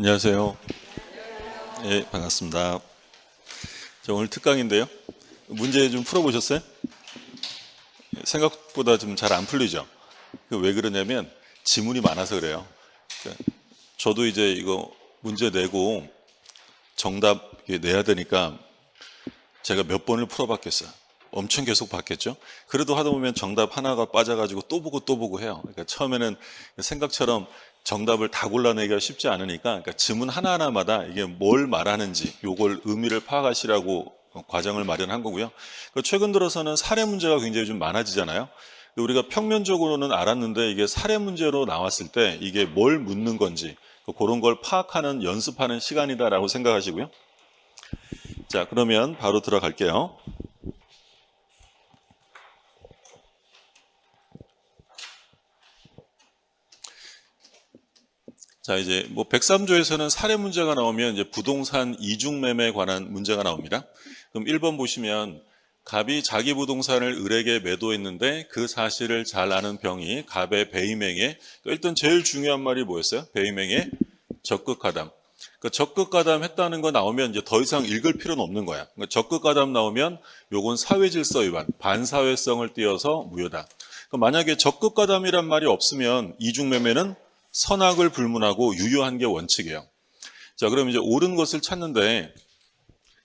안녕하세요. 예, 반갑습니다. 자, 오늘 특강인데요. 문제 좀 풀어보셨어요? 생각보다 좀 잘 안 풀리죠? 왜 그러냐면 지문이 많아서 그래요. 그러니까 저도 이제 이거 문제 내고 정답 내야 되니까 제가 몇 번을 풀어봤겠어요. 엄청 계속 봤겠죠? 그래도 하다 보면 정답 하나가 빠져가지고 또 보고 또 보고 해요. 그러니까 처음에는 생각처럼 정답을 다 골라내기가 쉽지 않으니까 그러니까 지문 하나하나마다 이게 뭘 말하는지 요걸 의미를 파악하시라고 과정을 마련한 거고요. 최근 들어서는 사례 문제가 굉장히 좀 많아지잖아요. 우리가 평면적으로는 알았는데 이게 사례 문제로 나왔을 때 이게 뭘 묻는 건지 그런 걸 파악하는 연습하는 시간이다라고 생각하시고요. 자, 그러면 바로 들어갈게요. 자, 이제 뭐 103조에서는 사례 문제가 나오면 이제 부동산 이중 매매에 관한 문제가 나옵니다. 그럼 1번 보시면 갑이 자기 부동산을 을에게 매도했는데 그 사실을 잘 아는 병이 갑의 배임행에 일단 제일 중요한 말이 뭐였어요? 배임행에 적극가담. 그러니까 적극가담 했다는 거 나오면 이제 더 이상 읽을 필요는 없는 거야. 그러니까 적극가담 나오면 요건 사회질서 위반, 반사회성을 띄어서 무효다. 그러니까 만약에 적극가담이란 말이 없으면 이중매매는 선악을 불문하고 유효한 게 원칙이에요. 자, 그럼 이제 옳은 것을 찾는데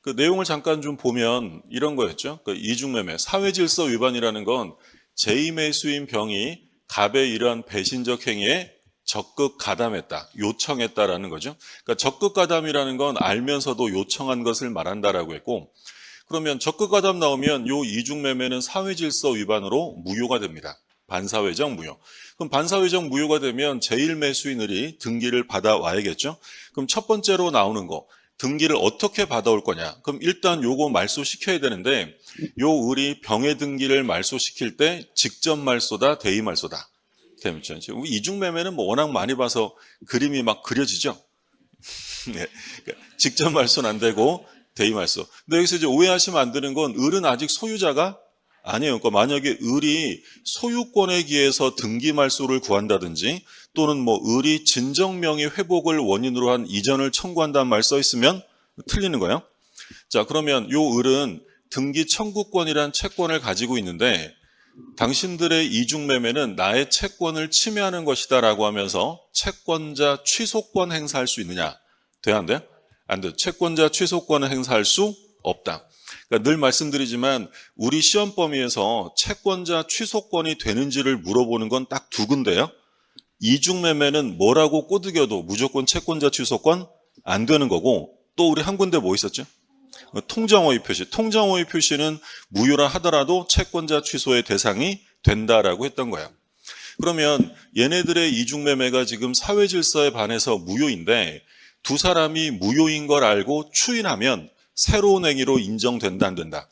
그 내용을 잠깐 좀 보면 이런 거였죠. 그 이중매매, 사회질서 위반이라는 건 제2매수인 병이 갑의 이러한 배신적 행위에 적극 가담했다, 요청했다라는 거죠. 그러니까 적극 가담이라는 건 알면서도 요청한 것을 말한다라고 했고, 그러면 적극 가담 나오면 요 이중매매는 사회질서 위반으로 무효가 됩니다. 반사회적 무효. 그럼 반사회적 무효가 되면 제1매수인 을이 등기를 받아와야겠죠. 그럼 첫 번째로 나오는 거, 등기를 어떻게 받아올 거냐. 그럼 일단 요거 말소시켜야 되는데 요 을이 병의 등기를 말소시킬 때 직접 말소다, 대의 말소다. 재밌죠. 이중매매는 뭐 워낙 많이 봐서 그림이 막 그려지죠. 네. 그러니까 직접 말소는 안 되고 대의 말소. 근데 여기서 이제 오해하시면 안 되는 건 을은 아직 소유자가 아니에요. 그러니까 만약에 을이 소유권에 기해서 등기 말소를 구한다든지 또는 뭐 을이 진정명의 회복을 원인으로 한 이전을 청구한다는 말 써 있으면 틀리는 거예요. 자, 그러면 요 을은 등기 청구권이란 채권을 가지고 있는데 당신들의 이중매매는 나의 채권을 침해하는 것이다 라고 하면서 채권자 취소권 행사할 수 있느냐? 돼야 안 돼? 안 돼. 채권자 취소권을 행사할 수 없다. 그러니까 늘 말씀드리지만 우리 시험 범위에서 채권자 취소권이 되는지를 물어보는 건 딱 두 군데요. 이중매매는 뭐라고 꼬드겨도 무조건 채권자 취소권 안 되는 거고 또 우리 한 군데 뭐 있었죠? 통정호의 표시. 통정호의 표시는 무효라 하더라도 채권자 취소의 대상이 된다라고 했던 거예요. 그러면 얘네들의 이중매매가 지금 사회질서에 반해서 무효인데 두 사람이 무효인 걸 알고 추인하면 새로운 행위로 인정된다 안 된다?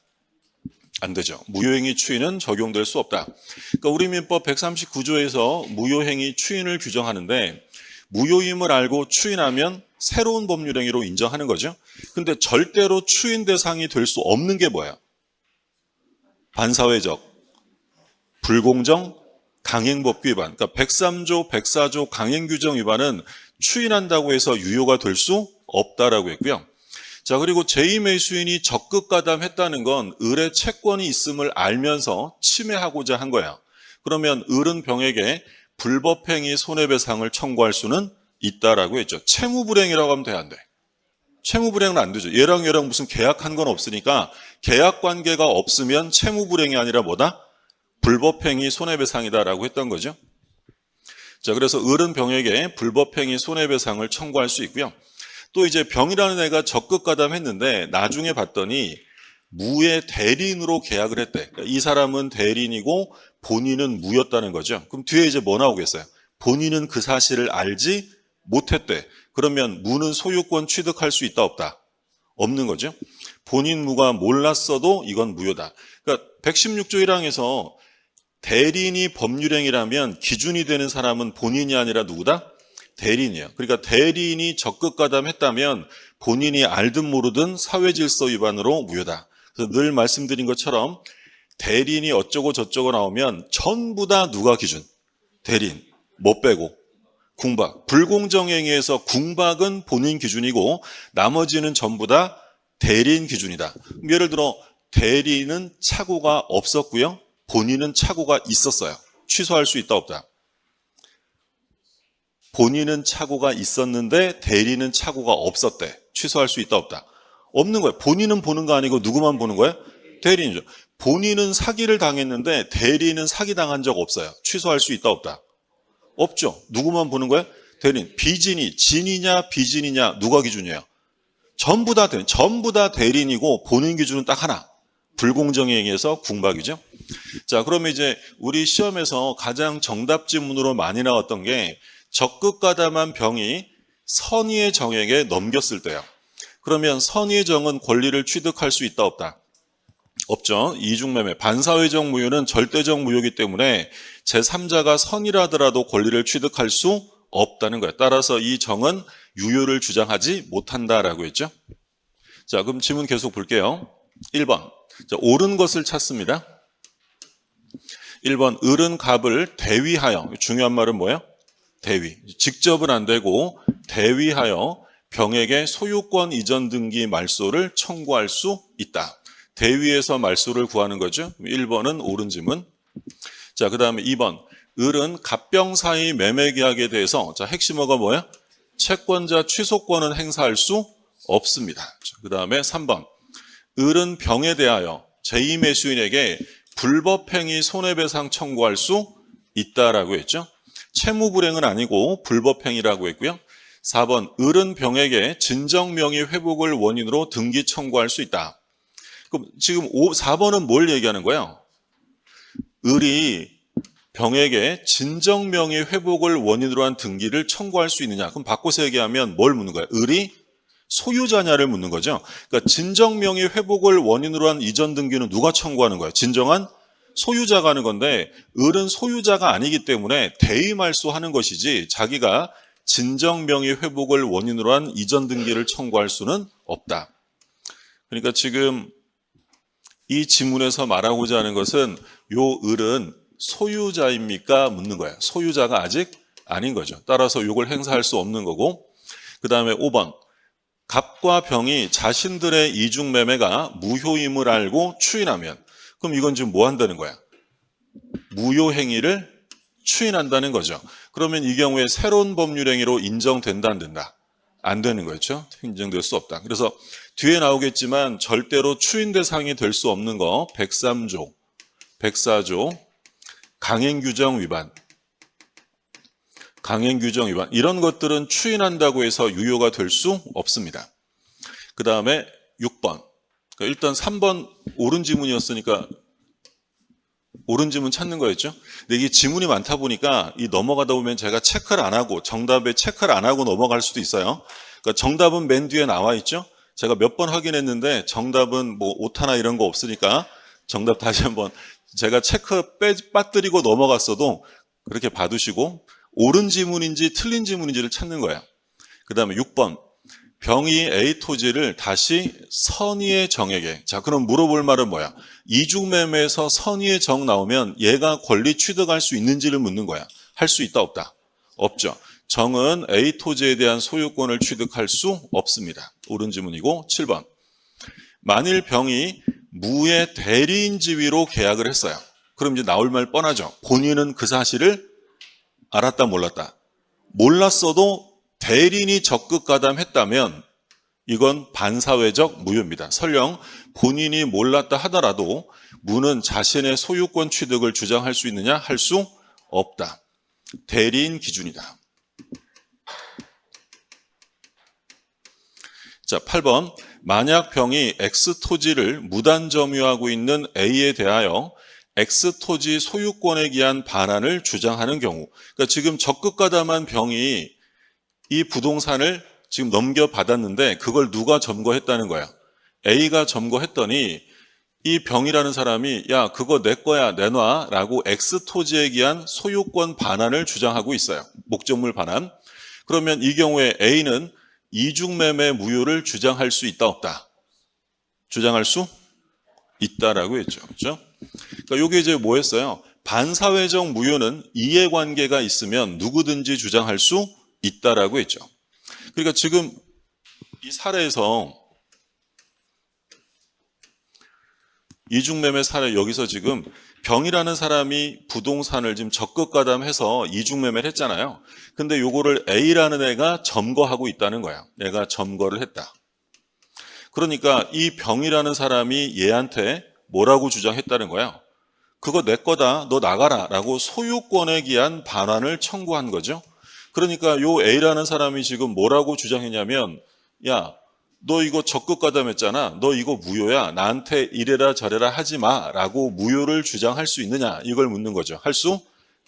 안 되죠. 무효행위 추인은 적용될 수 없다. 그러니까 우리 민법 139조에서 무효행위 추인을 규정하는데 무효임을 알고 추인하면 새로운 법률 행위로 인정하는 거죠. 근데 절대로 추인 대상이 될 수 없는 게 뭐야? 반사회적, 불공정, 강행법 위반. 그러니까 103조, 104조 강행규정 위반은 추인한다고 해서 유효가 될 수 없다라고 했고요. 자, 그리고 제2매수인이 적극 가담했다는 건 을의 채권이 있음을 알면서 침해하고자 한 거야. 그러면 을은 병에게 불법행위 손해배상을 청구할 수는 있다라고 했죠. 채무불행이라고 하면 돼, 안 돼? 채무불행은 안 되죠. 얘랑 무슨 계약한 건 없으니까 계약관계가 없으면 채무불행이 아니라 뭐다? 불법행위 손해배상이다라고 했던 거죠. 자, 그래서 을은 병에게 불법행위 손해배상을 청구할 수 있고요. 또 이제 병이라는 애가 적극 가담했는데 나중에 봤더니 무의 대리인으로 계약을 했대. 그러니까 이 사람은 대리인이고 본인은 무였다는 거죠. 그럼 뒤에 이제 뭐 나오겠어요? 본인은 그 사실을 알지 못했대. 그러면 무는 소유권 취득할 수 있다 없다? 없는 거죠. 본인 무가 몰랐어도 이건 무효다. 그러니까 116조 1항에서 대리인이 법률행위라면 기준이 되는 사람은 본인이 아니라 누구다? 대리인이에요. 그러니까 대리인이 적극 가담했다면 본인이 알든 모르든 사회질서 위반으로 무효다. 그래서 늘 말씀드린 것처럼 대리인이 어쩌고 저쩌고 나오면 전부 다 누가 기준? 대리인. 못 빼고. 궁박. 불공정행위에서 궁박은 본인 기준이고 나머지는 전부 다 대리인 기준이다. 예를 들어 대리인은 착오가 없었고요. 본인은 착오가 있었어요. 취소할 수 있다 없다. 본인은 착오가 있었는데 대리인은 착오가 없었대. 취소할 수 있다 없다. 없는 거예요. 본인은 보는 거 아니고 누구만 보는 거예요? 대리인이죠. 본인은 사기를 당했는데 대리인은 사기당한 적 없어요. 취소할 수 있다 없다. 없죠. 누구만 보는 거예요? 대리인. 비진이 진이냐 비진이냐 누가 기준이에요? 전부 다 대리인이고 본인 기준은 딱 하나. 불공정행위에서 궁박이죠. 자, 그러면 이제 우리 시험에서 가장 정답 지문으로 많이 나왔던 게 적극가담한 병이 선의의 정에게 넘겼을 때요. 그러면 선의의 정은 권리를 취득할 수 있다 없다? 없죠. 이중매매. 반사회적 무효는 절대적 무효이기 때문에 제3자가 선의라 하더라도 권리를 취득할 수 없다는 거예요. 따라서 이 정은 유효를 주장하지 못한다라고 했죠. 자, 그럼 지문 계속 볼게요. 1번. 자, 옳은 것을 찾습니다. 1번. 을은 갑을 대위하여. 중요한 말은 뭐예요? 대위. 직접은 안 되고 대위하여 병에게 소유권 이전 등기 말소를 청구할 수 있다. 대위에서 말소를 구하는 거죠. 1번은 옳은 지문. 자, 그 다음에 2번. 을은 갑병 사이 매매 계약에 대해서 자, 핵심어가 뭐야? 채권자 취소권은 행사할 수 없습니다. 그 다음에 3번. 을은 병에 대하여 제2매수인에게 불법행위 손해배상 청구할 수 있다라고 했죠. 채무불행은 아니고 불법행위라고 했고요. 4번. 을은 병에게 진정명의 회복을 원인으로 등기 청구할 수 있다. 그럼 지금 4번은 뭘 얘기하는 거예요? 을이 병에게 진정명의 회복을 원인으로 한 등기를 청구할 수 있느냐? 그럼 바꿔서 얘기하면 뭘 묻는 거예요? 을이 소유자냐를 묻는 거죠. 그러니까 진정명의 회복을 원인으로 한 이전 등기는 누가 청구하는 거예요? 진정한 소유자가 하는 건데 을은 소유자가 아니기 때문에 대의말소하는 것이지 자기가 진정명의 회복을 원인으로 한 이전 등기를 청구할 수는 없다. 그러니까 지금 이 지문에서 말하고자 하는 것은 요 을은 소유자입니까? 묻는 거예요. 소유자가 아직 아닌 거죠. 따라서 요걸 행사할 수 없는 거고. 그 다음에 5번. 갑과 병이 자신들의 이중매매가 무효임을 알고 추인하면 그럼 이건 지금 뭐 한다는 거야? 무효행위를 추인한다는 거죠. 그러면 이 경우에 새로운 법률행위로 인정된다 안 된다? 안 되는 거죠. 인정될 수 없다. 그래서 뒤에 나오겠지만 절대로 추인 대상이 될 수 없는 거 103조, 104조 강행규정 위반 이런 것들은 추인한다고 해서 유효가 될 수 없습니다. 그 다음에 6번. 일단 3번 옳은 지문이었으니까 옳은 지문 찾는 거였죠. 근데 이게 지문이 많다 보니까 이 넘어가다 보면 제가 체크를 안 하고 정답에 체크를 안 하고 넘어갈 수도 있어요. 그러니까 정답은 맨 뒤에 나와 있죠. 제가 몇 번 확인했는데 정답은 뭐 오타나 이런 거 없으니까 정답 다시 한번 제가 체크 빠뜨리고 넘어갔어도 그렇게 봐두시고 옳은 지문인지 틀린 지문인지를 찾는 거예요. 그 다음에 6번. 병이 A 토지를 다시 선의의 정에게. 자, 그럼 물어볼 말은 뭐야? 이중매매에서 선의의 정 나오면 얘가 권리 취득할 수 있는지를 묻는 거야. 할 수 있다 없다? 없죠. 정은 A 토지에 대한 소유권을 취득할 수 없습니다. 옳은 지문이고 7번. 만일 병이 무의 대리인 지위로 계약을 했어요. 그럼 이제 나올 말 뻔하죠. 본인은 그 사실을 알았다 몰랐다? 몰랐어도 대리인이 적극 가담했다면 이건 반사회적 무효입니다. 설령 본인이 몰랐다 하더라도 무는 자신의 소유권 취득을 주장할 수 있느냐? 할 수 없다. 대리인 기준이다. 자, 8번. 만약 병이 X토지를 무단 점유하고 있는 A에 대하여 X토지 소유권에 기한 반환을 주장하는 경우. 그러니까 지금 적극 가담한 병이 이 부동산을 지금 넘겨받았는데 그걸 누가 점거했다는 거야? A가 점거했더니 이 병이라는 사람이 야 그거 내 거야 내놔 라고 X토지에 기한 소유권 반환을 주장하고 있어요. 목적물 반환. 그러면 이 경우에 A는 이중매매 무효를 주장할 수 있다 없다? 주장할 수 있다라고 했죠. 그렇죠? 그러니까 이게 이제 뭐였어요? 반사회적 무효는 이해관계가 있으면 누구든지 주장할 수 있다라고 했죠. 그러니까 지금 이 사례에서 이중매매 사례 여기서 지금 병이라는 사람이 부동산을 지금 적극가담해서 이중매매를 했잖아요. 근데 요거를 A라는 애가 점거하고 있다는 거야. 얘가 점거를 했다. 그러니까 이 병이라는 사람이 얘한테 뭐라고 주장했다는 거야? 그거 내 거다. 너 나가라. 라고 소유권에 기한 반환을 청구한 거죠. 그러니까 요 A라는 사람이 지금 뭐라고 주장했냐면 야, 너 이거 적극 가담했잖아. 너 이거 무효야. 나한테 이래라 저래라 하지 마. 라고 무효를 주장할 수 있느냐. 이걸 묻는 거죠. 할 수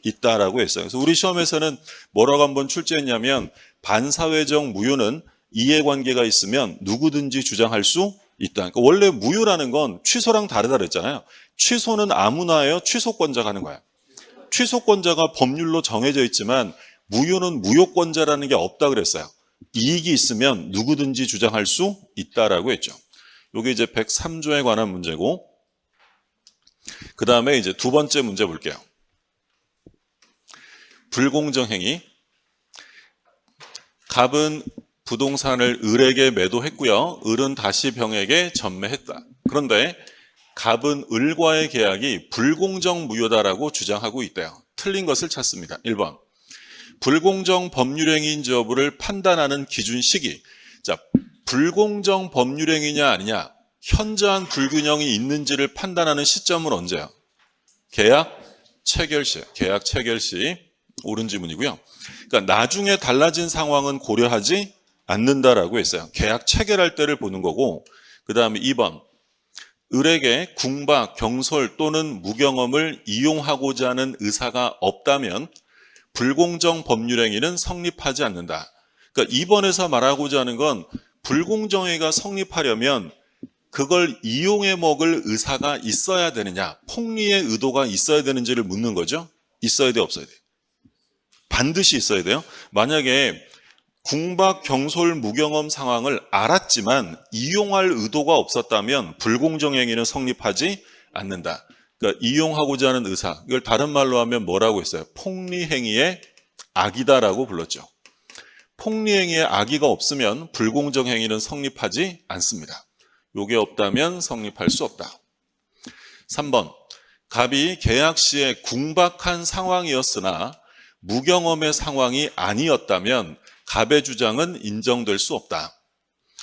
있다라고 했어요. 그래서 우리 시험에서는 뭐라고 한번 출제했냐면 반사회적 무효는 이해관계가 있으면 누구든지 주장할 수 있다. 그러니까 원래 무효라는 건 취소랑 다르다 그랬잖아요. 취소는 아무나예요. 취소권자가 하는 거야. 취소권자가 법률로 정해져 있지만 무효는 무효권자라는 게 없다 그랬어요. 이익이 있으면 누구든지 주장할 수 있다라고 했죠. 이게 이제 103조에 관한 문제고, 그 다음에 이제 두 번째 문제 볼게요. 불공정행위. 갑은 부동산을 을에게 매도했고요. 을은 다시 병에게 전매했다. 그런데 갑은 을과의 계약이 불공정 무효다라고 주장하고 있대요. 틀린 것을 찾습니다. 1번. 불공정 법률행위인지 여부를 판단하는 기준 시기. 자, 불공정 법률행위냐 아니냐, 현저한 불균형이 있는지를 판단하는 시점은 언제야? 계약 체결 시. 계약 체결 시. 옳은 지문이고요. 그러니까 나중에 달라진 상황은 고려하지 않는다라고 했어요. 계약 체결할 때를 보는 거고, 그 다음에 2번. 을에게 궁박, 경솔 또는 무경험을 이용하고자 하는 의사가 없다면 불공정 법률행위는 성립하지 않는다. 그러니까 2번에서 말하고자 하는 건 불공정행위가 성립하려면 그걸 이용해 먹을 의사가 있어야 되느냐, 폭리의 의도가 있어야 되는지를 묻는 거죠. 있어야 돼, 없어야 돼? 반드시 있어야 돼요. 만약에 궁박, 경솔, 무경험 상황을 알았지만 이용할 의도가 없었다면 불공정행위는 성립하지 않는다. 그러니까 이용하고자 하는 의사, 이걸 다른 말로 하면 뭐라고 했어요? 폭리행위의 악이다라고 불렀죠. 폭리행위의 악의가 없으면 불공정행위는 성립하지 않습니다. 요게 없다면 성립할 수 없다. 3번. 갑이 계약 시에 궁박한 상황이었으나 무경험의 상황이 아니었다면 갑의 주장은 인정될 수 없다.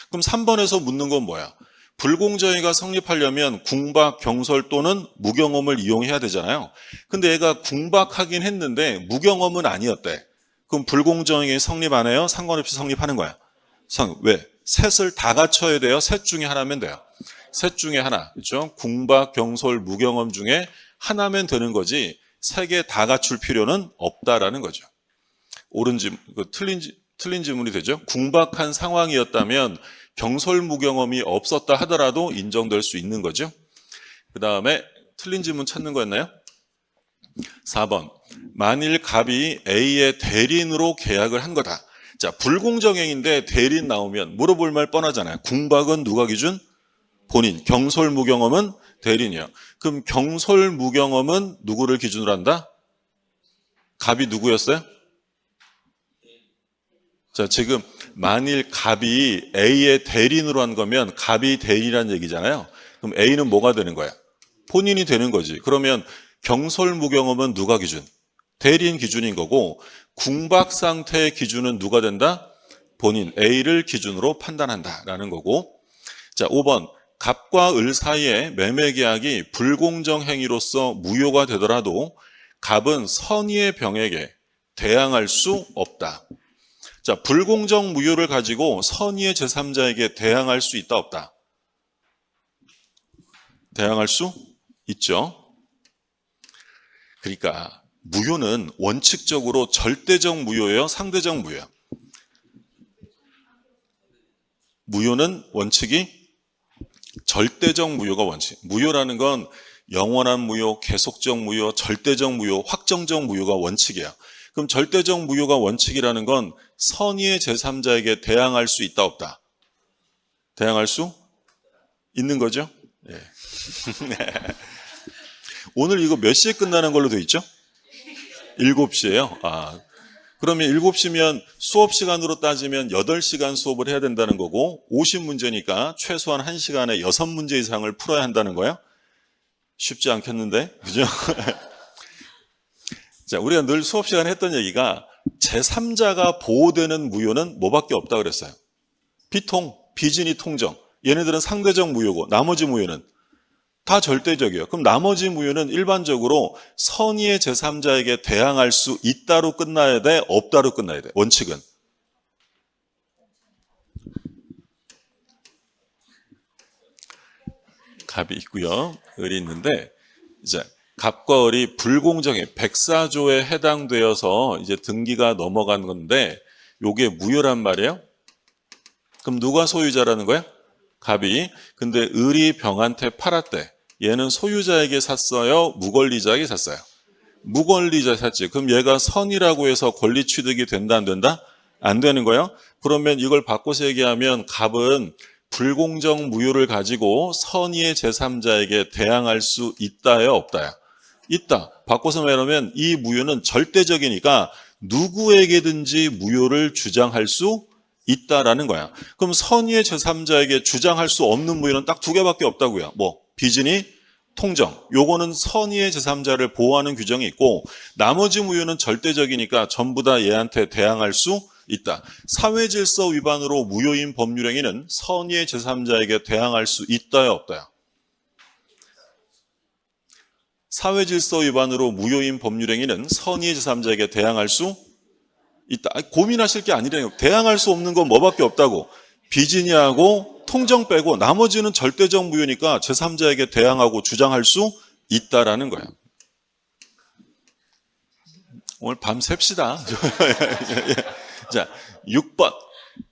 그럼 3번에서 묻는 건 뭐야? 불공정행위가 성립하려면 궁박, 경솔 또는 무경험을 이용해야 되잖아요. 근데 얘가 궁박하긴 했는데 무경험은 아니었대. 그럼 불공정행위 성립 안 해요? 상관없이 성립하는 거야. 왜? 셋을 다 갖춰야 돼요? 셋 중에 하나면 돼요. 셋 중에 하나. 그렇죠? 궁박, 경솔, 무경험 중에 하나면 되는 거지 세 개 다 갖출 필요는 없다라는 거죠. 옳은 질문, 틀린 질문이 되죠. 궁박한 상황이었다면 경솔 무경험이 없었다 하더라도 인정될 수 있는 거죠. 그 다음에 틀린 질문 찾는 거였나요? 4번. 만일 갑이 A의 대리인으로 계약을 한 거다. 자, 불공정행위인데 대리인 나오면 물어볼 말 뻔하잖아요. 궁박은 누가 기준? 본인. 경솔 무경험은 대리인이요. 그럼 경솔 무경험은 누구를 기준으로 한다? 갑이 누구였어요? 자, 지금 만일 갑이 A의 대리인으로 한 거면 갑이 대리라는 얘기잖아요. 그럼 A는 뭐가 되는 거야? 본인이 되는 거지. 그러면 경솔 무경험은 누가 기준? 대리인 기준인 거고, 궁박 상태의 기준은 누가 된다? 본인, A를 기준으로 판단한다라는 거고. 자, 5번. 갑과 을 사이의 매매 계약이 불공정 행위로서 무효가 되더라도 갑은 선의의 병에게 대항할 수 없다. 자, 불공정 무효를 가지고 선의의 제3자에게 대항할 수 있다, 없다? 대항할 수 있죠. 그러니까 무효는 원칙적으로 절대적 무효예요, 상대적 무효예요? 무효는 원칙이 절대적 무효가 원칙. 무효라는 건 영원한 무효, 계속적 무효, 절대적 무효, 확정적 무효가 원칙이에요. 그럼 절대적 무효가 원칙이라는 건 선의의 제3자에게 대항할 수 있다, 없다? 대항할 수 있는 거죠? 네. 오늘 이거 몇 시에 끝나는 걸로 돼 있죠? 7시예요. 그러면 7시면 수업 시간으로 따지면 8시간 수업을 해야 된다는 거고 50문제니까 최소한 1시간에 6문제 이상을 풀어야 한다는 거예요. 쉽지 않겠는데? 그죠? 자, 우리가 늘 수업 시간에 했던 얘기가 제3자가 보호되는 무효는 뭐밖에 없다 그랬어요. 비통, 비진이 통정. 얘네들은 상대적 무효고 나머지 무효는 다 절대적이에요. 그럼 나머지 무효는 일반적으로 선의의 제3자에게 대항할 수 있다로 끝나야 돼? 없다로 끝나야 돼? 원칙은. 갑이 있고요. 을이 있는데 이제 갑과 을이 불공정해 백사조에 해당되어서 이제 등기가 넘어간 건데 요게 무효란 말이에요. 그럼 누가 소유자라는 거야? 갑이. 근데 을이 병한테 팔았대. 얘는 소유자에게 샀어요? 무권리자에게 샀어요? 무권리자 샀지. 그럼 얘가 선이라고 해서 권리 취득이 된다 안 된다? 안 되는 거예요. 그러면 이걸 바꿔서 얘기하면 갑은 불공정 무효를 가지고 선의의 제3자에게 대항할 수 있다요? 없다요? 있다. 바꿔서 말하면 이 무효는 절대적이니까 누구에게든지 무효를 주장할 수 있다라는 거야. 그럼 선의의 제3자에게 주장할 수 없는 무효는 딱 2개밖에 없다고요. 뭐 비진이 통정. 요거는 선의의 제3자를 보호하는 규정이 있고 나머지 무효는 절대적이니까 전부 다 얘한테 대항할 수 있다. 사회질서 위반으로 무효인 법률행위는 선의의 제3자에게 대항할 수 있다요, 없다요? 사회질서 위반으로 무효인 법률행위는 선의의 제3자에게 대항할 수 있다. 고민하실 게 아니라요. 대항할 수 없는 건 뭐밖에 없다고. 비진이하고 통정 빼고 나머지는 절대적 무효니까 제3자에게 대항하고 주장할 수 있다라는 거예요. 오늘 밤 셉시다. 자, 6번.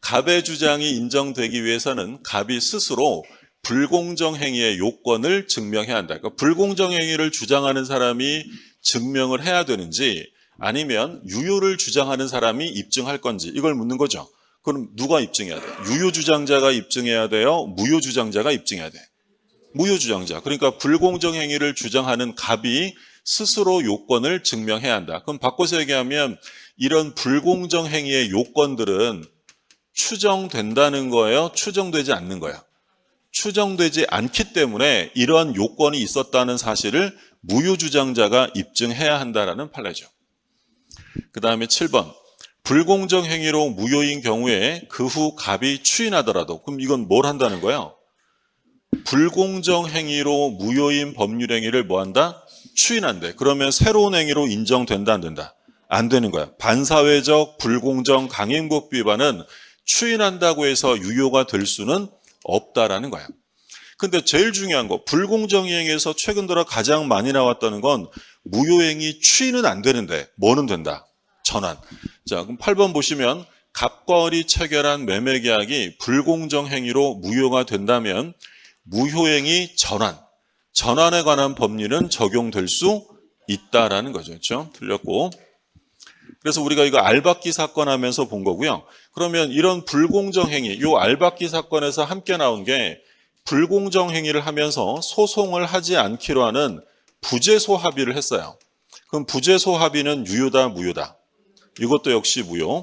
갑의 주장이 인정되기 위해서는 갑이 스스로 불공정 행위의 요건을 증명해야 한다. 그러니까 불공정 행위를 주장하는 사람이 증명을 해야 되는지 아니면 유효를 주장하는 사람이 입증할 건지 이걸 묻는 거죠. 그럼 누가 입증해야 돼요? 유효 주장자가 입증해야 돼요? 무효 주장자가 입증해야 돼? 무효 주장자. 그러니까 불공정 행위를 주장하는 갑이 스스로 요건을 증명해야 한다. 그럼 바꿔서 얘기하면 이런 불공정 행위의 요건들은 추정된다는 거예요? 추정되지 않는 거예요? 추정되지 않기 때문에 이러한 요건이 있었다는 사실을 무효 주장자가 입증해야 한다라는 판례죠. 그 다음에 7번. 불공정 행위로 무효인 경우에 그 후 갑이 추인하더라도 그럼 이건 뭘 한다는 거예요? 불공정 행위로 무효인 법률 행위를 뭐 한다? 추인한대. 그러면 새로운 행위로 인정된다 안 된다? 안 되는 거야. 반사회적 불공정 강행법 위반은 추인한다고 해서 유효가 될 수는 없다라는 거야. 근데 제일 중요한 거 불공정 행위에서 최근 들어 가장 많이 나왔다는 건 무효행위 추인은 안 되는데 뭐는 된다? 전환. 자, 그럼 8번 보시면 갑과 을이 체결한 매매계약이 불공정 행위로 무효가 된다면 무효행위 전환. 전환에 관한 법리는 적용될 수 있다라는 거죠. 그렇죠? 틀렸고. 그래서 우리가 이거 알박기 사건 하면서 본 거고요. 그러면 이런 불공정 행위, 이 알박기 사건에서 함께 나온 게 불공정 행위를 하면서 소송을 하지 않기로 하는 부재소 합의를 했어요. 그럼 부재소 합의는 유효다, 무효다? 이것도 역시 무효.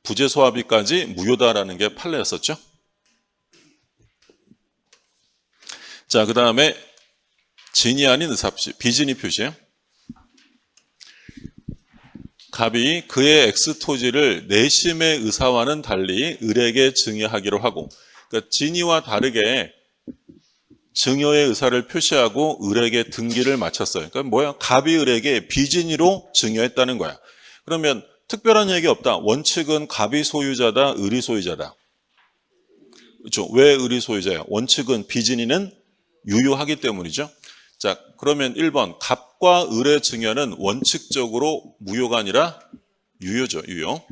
부재소 합의까지 무효다라는 게 판례였었죠. 자, 그 다음에 진이 아닌 의사표시, 비진이 표시예요. 갑이 그의 X토지를 내심의 의사와는 달리 을에게 증여하기로 하고, 그러니까 진이와 다르게 증여의 의사를 표시하고 을에게 등기를 마쳤어요. 그러니까 뭐야? 갑이 을에게 비진이로 증여했다는 거야. 그러면 특별한 얘기 없다. 원칙은 갑이 소유자다, 을이 소유자다. 그렇죠? 왜 을이 소유자예요? 원칙은 비진이는 유효하기 때문이죠. 자, 그러면 1번 갑과 을의 증여는 원칙적으로 무효가 아니라 유효죠. 유효.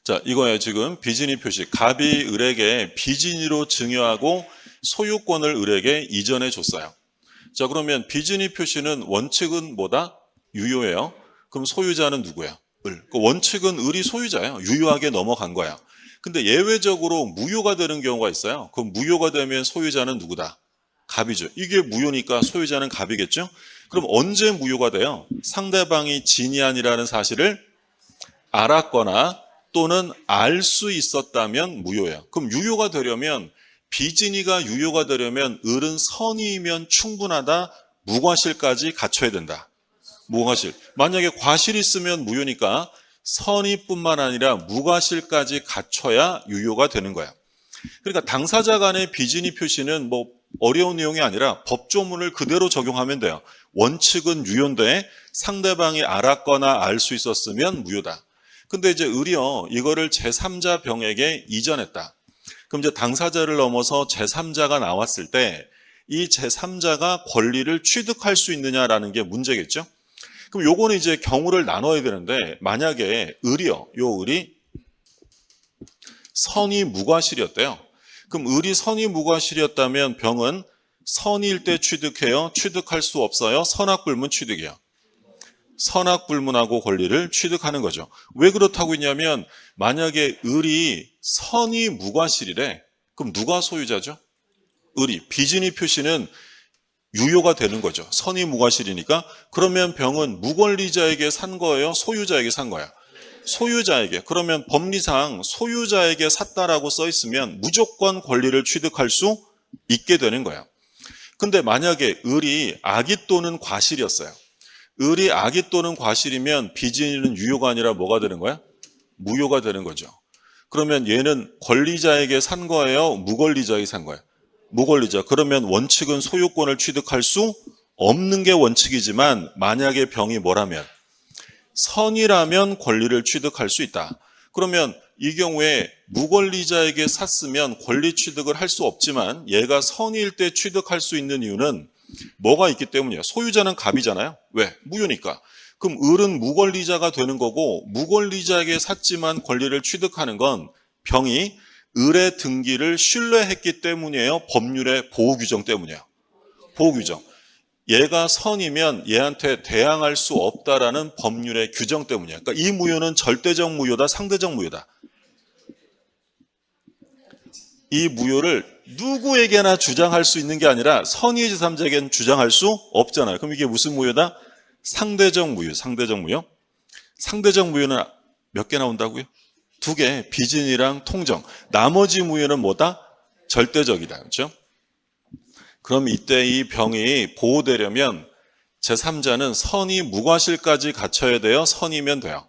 자, 이거예요. 지금 비진이 표시. 갑이 을에게 비진이로 증여하고 소유권을 을에게 이전해 줬어요. 자, 그러면 비진이 표시는 원칙은 뭐다? 유효예요. 그럼 소유자는 누구야? 을. 그 원칙은 을이 소유자예요. 유효하게 넘어간 거야. 근데 예외적으로 무효가 되는 경우가 있어요. 그럼 무효가 되면 소유자는 누구다? 갑이죠. 이게 무효니까 소유자는 갑이겠죠. 그럼 언제 무효가 돼요? 상대방이 진이 아니라는 사실을 알았거나 또는 알 수 있었다면 무효예요. 그럼 유효가 되려면 비진이가 유효가 되려면 을은 선의이면 충분하다. 무과실까지 갖춰야 된다. 무과실. 만약에 과실이 있으면 무효니까 선의뿐만 아니라 무과실까지 갖춰야 유효가 되는 거야. 그러니까 당사자 간의 비진이 표시는 뭐 어려운 내용이 아니라 법조문을 그대로 적용하면 돼요. 원칙은 유효인데 상대방이 알았거나 알 수 있었으면 무효다. 근데 이제 을이요, 이거를 제3자 병에게 이전했다. 그럼 이제 당사자를 넘어서 제3자가 나왔을 때 이 제3자가 권리를 취득할 수 있느냐라는 게 문제겠죠. 그럼 요거는 이제 경우를 나눠야 되는데, 만약에 을이요, 요 을이 선의 무과실이었대요. 그럼 을이 선의 무과실이었다면 병은 선의일 때 취득해요? 취득할 수 없어요? 선악불문 취득이요. 선악불문하고 권리를 취득하는 거죠. 왜 그렇다고 했냐면 만약에 을이 선의 무과실이래. 그럼 누가 소유자죠? 을이. 비진의 표시는 유효가 되는 거죠. 선의 무과실이니까. 그러면 병은 무권리자에게 산 거예요? 소유자에게 산 거야? 소유자에게. 그러면 법리상 소유자에게 샀다라고 써 있으면 무조건 권리를 취득할 수 있게 되는 거야. 근데 만약에 을이 악의 또는 과실이었어요. 을이 악의 또는 과실이면 비진이는 유효가 아니라 뭐가 되는 거야? 무효가 되는 거죠. 그러면 얘는 권리자에게 산 거예요? 무권리자에게 산 거예요? 무권리자. 그러면 원칙은 소유권을 취득할 수 없는 게 원칙이지만 만약에 병이 뭐라면? 선이라면 권리를 취득할 수 있다. 그러면 이 경우에 무권리자에게 샀으면 권리 취득을 할 수 없지만 얘가 선일 때 취득할 수 있는 이유는 뭐가 있기 때문이에요. 소유자는 갑이잖아요. 왜? 무효니까. 그럼 을은 무권리자가 되는 거고 무권리자에게 샀지만 권리를 취득하는 건 병이 을의 등기를 신뢰했기 때문이에요. 법률의 보호규정 때문이에요. 보호규정. 얘가 선이면 얘한테 대항할 수 없다라는 법률의 규정 때문이에요. 그러니까 이 무효는 절대적 무효다, 상대적 무효다. 이 무효를 누구에게나 주장할 수 있는 게 아니라 선의 제3자에게는 주장할 수 없잖아요. 그럼 이게 무슨 무효다? 상대적 무효, 상대적 무효. 상대적 무효는 몇 개 나온다고요? 2개, 비진이랑 통정. 나머지 무효는 뭐다? 절대적이다. 그렇죠? 그럼 이때 이 병이 보호되려면 제3자는 선의 무과실까지 갖춰야 돼요? 선이면 돼요?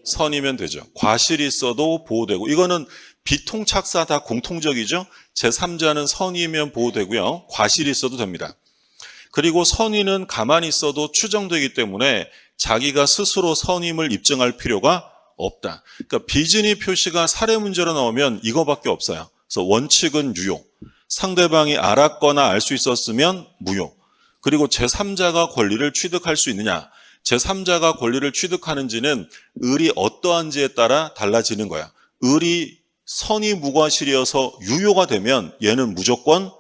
선이면 되죠. 과실이 있어도 보호되고, 이거는 비통착사 다 공통적이죠. 제3자는 선이면 보호되고요. 과실이 있어도 됩니다. 그리고 선의는 가만히 있어도 추정되기 때문에 자기가 스스로 선임을 입증할 필요가 없다. 그러니까 비진의 표시가 사례 문제로 나오면 이거밖에 없어요. 그래서 원칙은 유효. 상대방이 알았거나 알 수 있었으면 무효. 그리고 제3자가 권리를 취득할 수 있느냐. 제3자가 권리를 취득하는지는 을이 어떠한지에 따라 달라지는 거야. 을이 선의 무과실이어서 유효가 되면 얘는 무조건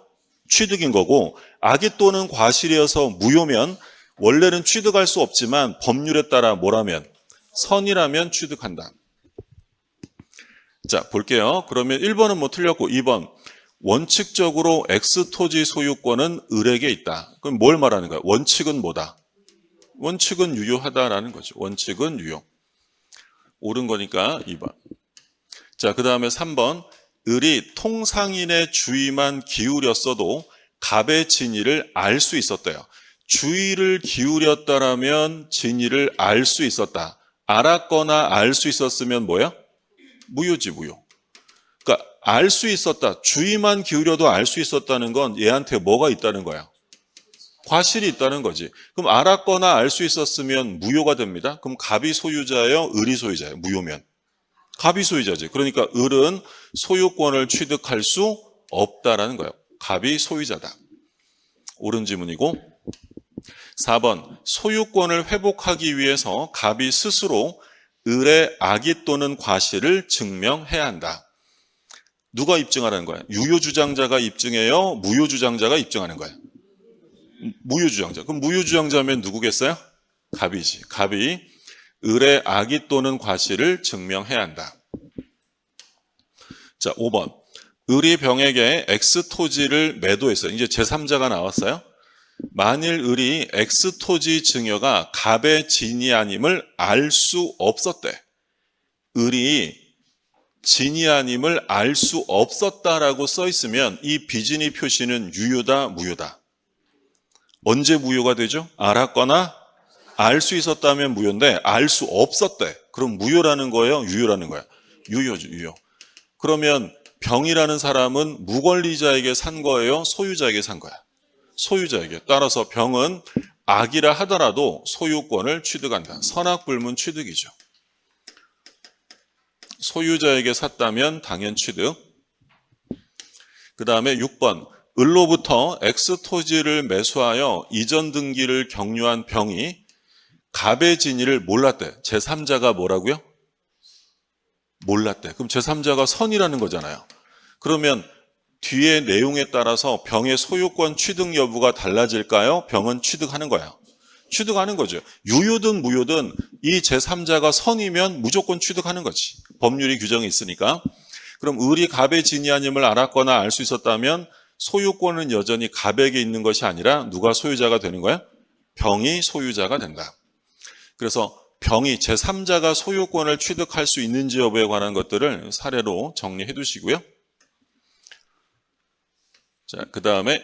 취득인 거고, 악의 또는 과실이어서 무효면 원래는 취득할 수 없지만 법률에 따라 뭐라면? 선이라면 취득한다. 자, 볼게요. 그러면 1번은 뭐 틀렸고 2번. 원칙적으로 X토지 소유권은 을에게 있다. 그럼 뭘 말하는 거야? 원칙은 뭐다? 원칙은 유효하다라는 거죠. 원칙은 유효. 옳은 거니까 2번. 자, 그 다음에 3번. 을이 통상인의 주의만 기울였어도 갑의 진위를 알 수 있었대요. 주의를 기울였다라면 진위를 알 수 있었다. 알았거나 알 수 있었으면 뭐야? 무효지, 무효. 그러니까 알 수 있었다. 주의만 기울여도 알 수 있었다는 건 얘한테 뭐가 있다는 거야? 과실이 있다는 거지. 그럼 알았거나 알 수 있었으면 무효가 됩니다. 그럼 갑이 소유자예요? 을이 소유자예요? 무효면. 갑이 소유자지. 그러니까 을은 소유권을 취득할 수 없다라는 거예요. 갑이 소유자다. 옳은 지문이고 4번. 소유권을 회복하기 위해서 갑이 스스로 을의 악의 또는 과실을 증명해야 한다. 누가 입증하라는 거야? 유효주장자가 입증해요? 무효주장자가 입증하는 거야? 무효주장자. 그럼 무효주장자면 누구겠어요? 갑이지. 갑이 을의 악의 또는 과실을 증명해야 한다. 자, 5번. 을이 병에게 X 토지를 매도했어요. 이제 제3자가 나왔어요. 만일 을이 X 토지 증여가 갑의 진이 아님을 알 수 없었대. 을이 진이 아님을 알 수 없었다라고 써 있으면 이 비진이 표시는 유효다, 무효다? 언제 무효가 되죠? 알았거나 알 수 있었다면 무효인데 알 수 없었대. 그럼 무효라는 거예요? 유효라는 거예요? 유효죠, 유효. 그러면 병이라는 사람은 무권리자에게 산 거예요? 소유자에게 산 거야? 소유자에게. 따라서 병은 악이라 하더라도 소유권을 취득한다. 선악불문 취득이죠. 소유자에게 샀다면 당연 취득. 그 다음에 6번. 을로부터 X 토지를 매수하여 이전 등기를 경유한 병이 갑의 진위를 몰랐대. 제3자가 뭐라고요? 몰랐대. 그럼 제3자가 선이라는 거잖아요. 그러면 뒤에 내용에 따라서 병의 소유권 취득 여부가 달라질까요? 병은 취득하는 거예요. 취득하는 거죠. 유효든 무효든 이 제3자가 선이면 무조건 취득하는 거지. 법률이 규정이 있으니까. 그럼 을이 갑의 진이 아님을 알았거나 알 수 있었다면 소유권은 여전히 갑에게 있는 것이 아니라 누가 소유자가 되는 거야? 병이 소유자가 된다. 그래서 병이 제3자가 소유권을 취득할 수 있는지 여부에 관한 것들을 사례로 정리해 두시고요. 자, 그 다음에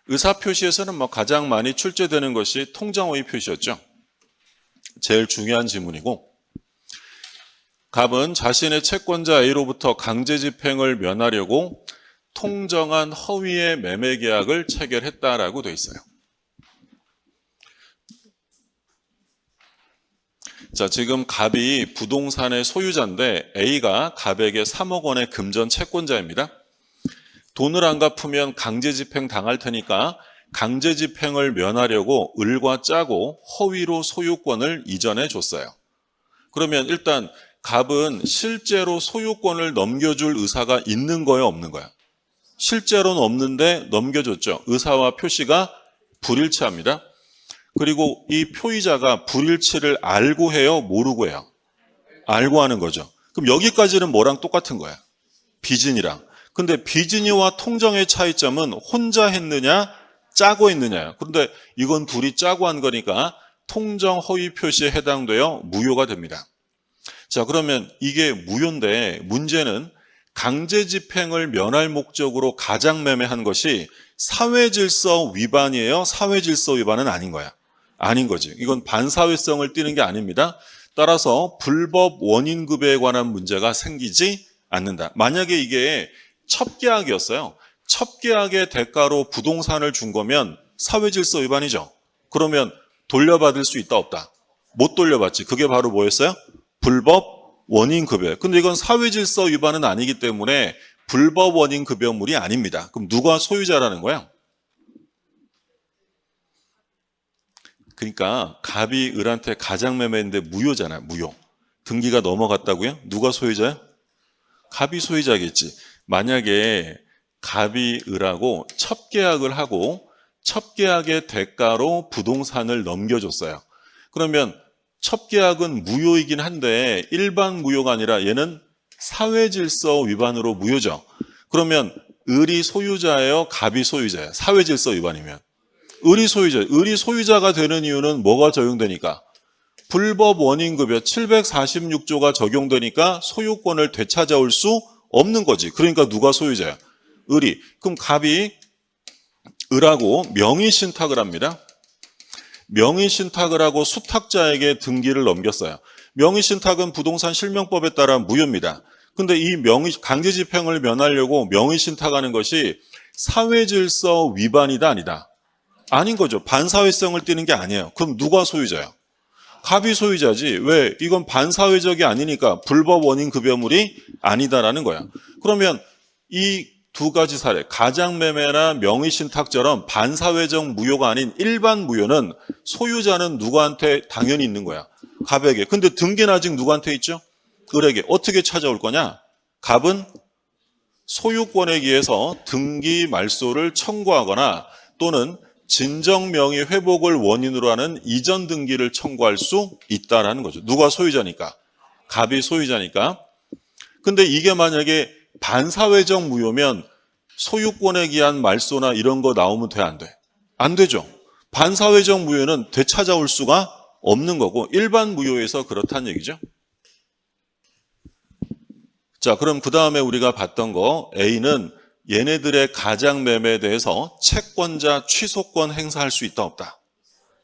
의사표시에서는 가장 많이 출제되는 것이 통정호의 표시였죠. 제일 중요한 지문이고, 갑은 자신의 채권자 A로부터 강제 집행을 면하려고 통정한 허위의 매매 계약을 체결했다라고 돼 있어요. 자, 지금 갑이 부동산의 소유자인데 A가 갑에게 3억 원의 금전 채권자입니다. 돈을 안 갚으면 강제 집행 당할 테니까 강제 집행을 면하려고 을과 짜고 허위로 소유권을 이전해 줬어요. 그러면 일단 갑은 실제로 소유권을 넘겨줄 의사가 있는 거예요, 없는 거예요? 실제로는 없는데 넘겨줬죠. 의사와 표시가 불일치합니다. 그리고 이 표의자가 불일치를 알고 해요, 모르고 해요? 알고 하는 거죠. 그럼 여기까지는 뭐랑 똑같은 거야? 비진이랑. 근데 비진이와 통정의 차이점은 혼자 했느냐, 짜고 했느냐예요. 그런데 이건 둘이 짜고 한 거니까 통정 허위 표시에 해당되어 무효가 됩니다. 자, 그러면 이게 무효인데 문제는 강제 집행을 면할 목적으로 가장 매매한 것이 사회질서 위반이에요? 사회질서 위반은 아닌 거야. 아닌 거지. 이건 반사회성을 띠는 게 아닙니다. 따라서 불법 원인급여에 관한 문제가 생기지 않는다. 만약에 이게 첩계약이었어요. 첩계약의 대가로 부동산을 준 거면 사회질서 위반이죠. 그러면 돌려받을 수 있다, 없다? 못 돌려받지. 그게 바로 뭐였어요? 불법 원인급여. 근데 이건 사회질서 위반은 아니기 때문에 불법 원인급여물이 아닙니다. 그럼 누가 소유자라는 거야? 그러니까 갑이 을한테 가장 매매했는데 무효잖아요. 무효. 등기가 넘어갔다고요? 누가 소유자야? 갑이 소유자겠지. 만약에 갑이 을하고 첩계약을 하고 첩계약의 대가로 부동산을 넘겨줬어요. 그러면 첩계약은 무효이긴 한데 일반 무효가 아니라 얘는 사회질서 위반으로 무효죠. 그러면 을이 소유자예요? 갑이 소유자예요? 사회질서 위반이면. 을이 소유자. 을이 소유자가 되는 이유는 뭐가 적용되니까? 불법 원인급여 746조가 적용되니까 소유권을 되찾아올 수 없는 거지. 그러니까 누가 소유자야? 을이. 그럼 갑이 을하고 명의신탁을 합니다. 명의신탁을 하고 수탁자에게 등기를 넘겼어요. 명의신탁은 부동산 실명법에 따라 무효입니다. 근데 이 강제집행을 면하려고 명의신탁하는 것이 사회질서 위반이다, 아니다? 아닌 거죠. 반사회성을 띠는 게 아니에요. 그럼 누가 소유자야? 갑이 소유자지. 왜? 이건 반사회적이 아니니까 불법 원인급여물이 아니다라는 거야. 그러면 이 두 가지 사례, 가장매매나 명의신탁처럼 반사회적 무효가 아닌 일반 무효는 소유자는 누구한테 당연히 있는 거야? 갑에게. 근데 등기는 아직 누구한테 있죠? 을에게. 어떻게 찾아올 거냐? 갑은 소유권에 의해서 등기 말소를 청구하거나 또는 진정명의 회복을 원인으로 하는 이전 등기를 청구할 수 있다라는 거죠. 누가 소유자니까? 갑이 소유자니까. 근데 이게 만약에 반사회적 무효면 소유권에 기한 말소나 이런 거 나오면 돼, 안 돼? 안 되죠. 반사회적 무효는 되찾아올 수가 없는 거고 일반 무효에서 그렇다는 얘기죠. 자, 그럼 그 다음에 우리가 봤던 거 A는 얘네들의 가장 매매에 대해서 채권자 취소권 행사할 수 있다 없다?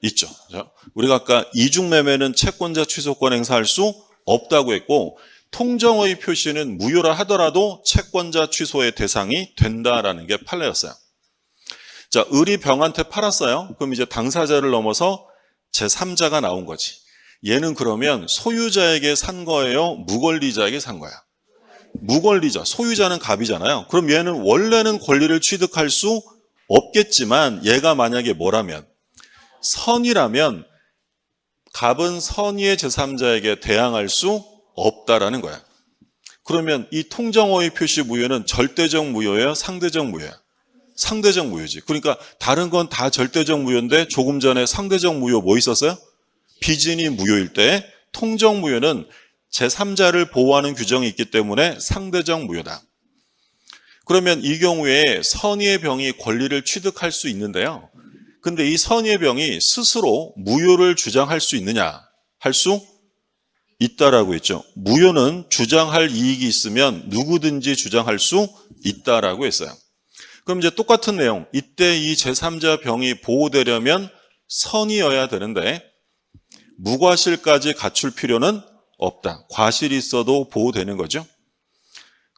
있죠. 그렇죠? 우리가 아까 이중 매매는 채권자 취소권 행사할 수 없다고 했고 통정허위 표시는 무효라 하더라도 채권자 취소의 대상이 된다라는 게 판례였어요. 자, 을이 병한테 팔았어요. 그럼 이제 당사자를 넘어서 제3자가 나온 거지. 얘는 그러면 소유자에게 산 거예요? 무권리자에게 산 거야? 무권리자, 소유자는 갑이잖아요. 그럼 얘는 원래는 권리를 취득할 수 없겠지만 얘가 만약에 뭐라면 선이라면 갑은 선의의 제3자에게 대항할 수 없다라는 거야. 그러면 이 통정허위 표시 무효는 절대적 무효예요? 상대적 무효야? 상대적 무효지. 그러니까 다른 건 다 절대적 무효인데 조금 전에 상대적 무효 뭐 있었어요? 비진이 무효일 때 통정 무효는 제3자를 보호하는 규정이 있기 때문에 상대적 무효다. 그러면 이 경우에 선의의 병이 권리를 취득할 수 있는데요. 근데 이 선의의 병이 스스로 무효를 주장할 수 있느냐? 할 수 있다라고 했죠. 무효는 주장할 이익이 있으면 누구든지 주장할 수 있다라고 했어요. 그럼 이제 똑같은 내용, 이때 이 제3자 병이 보호되려면 선의여야 되는데 무과실까지 갖출 필요는 없다. 과실이 있어도 보호되는 거죠.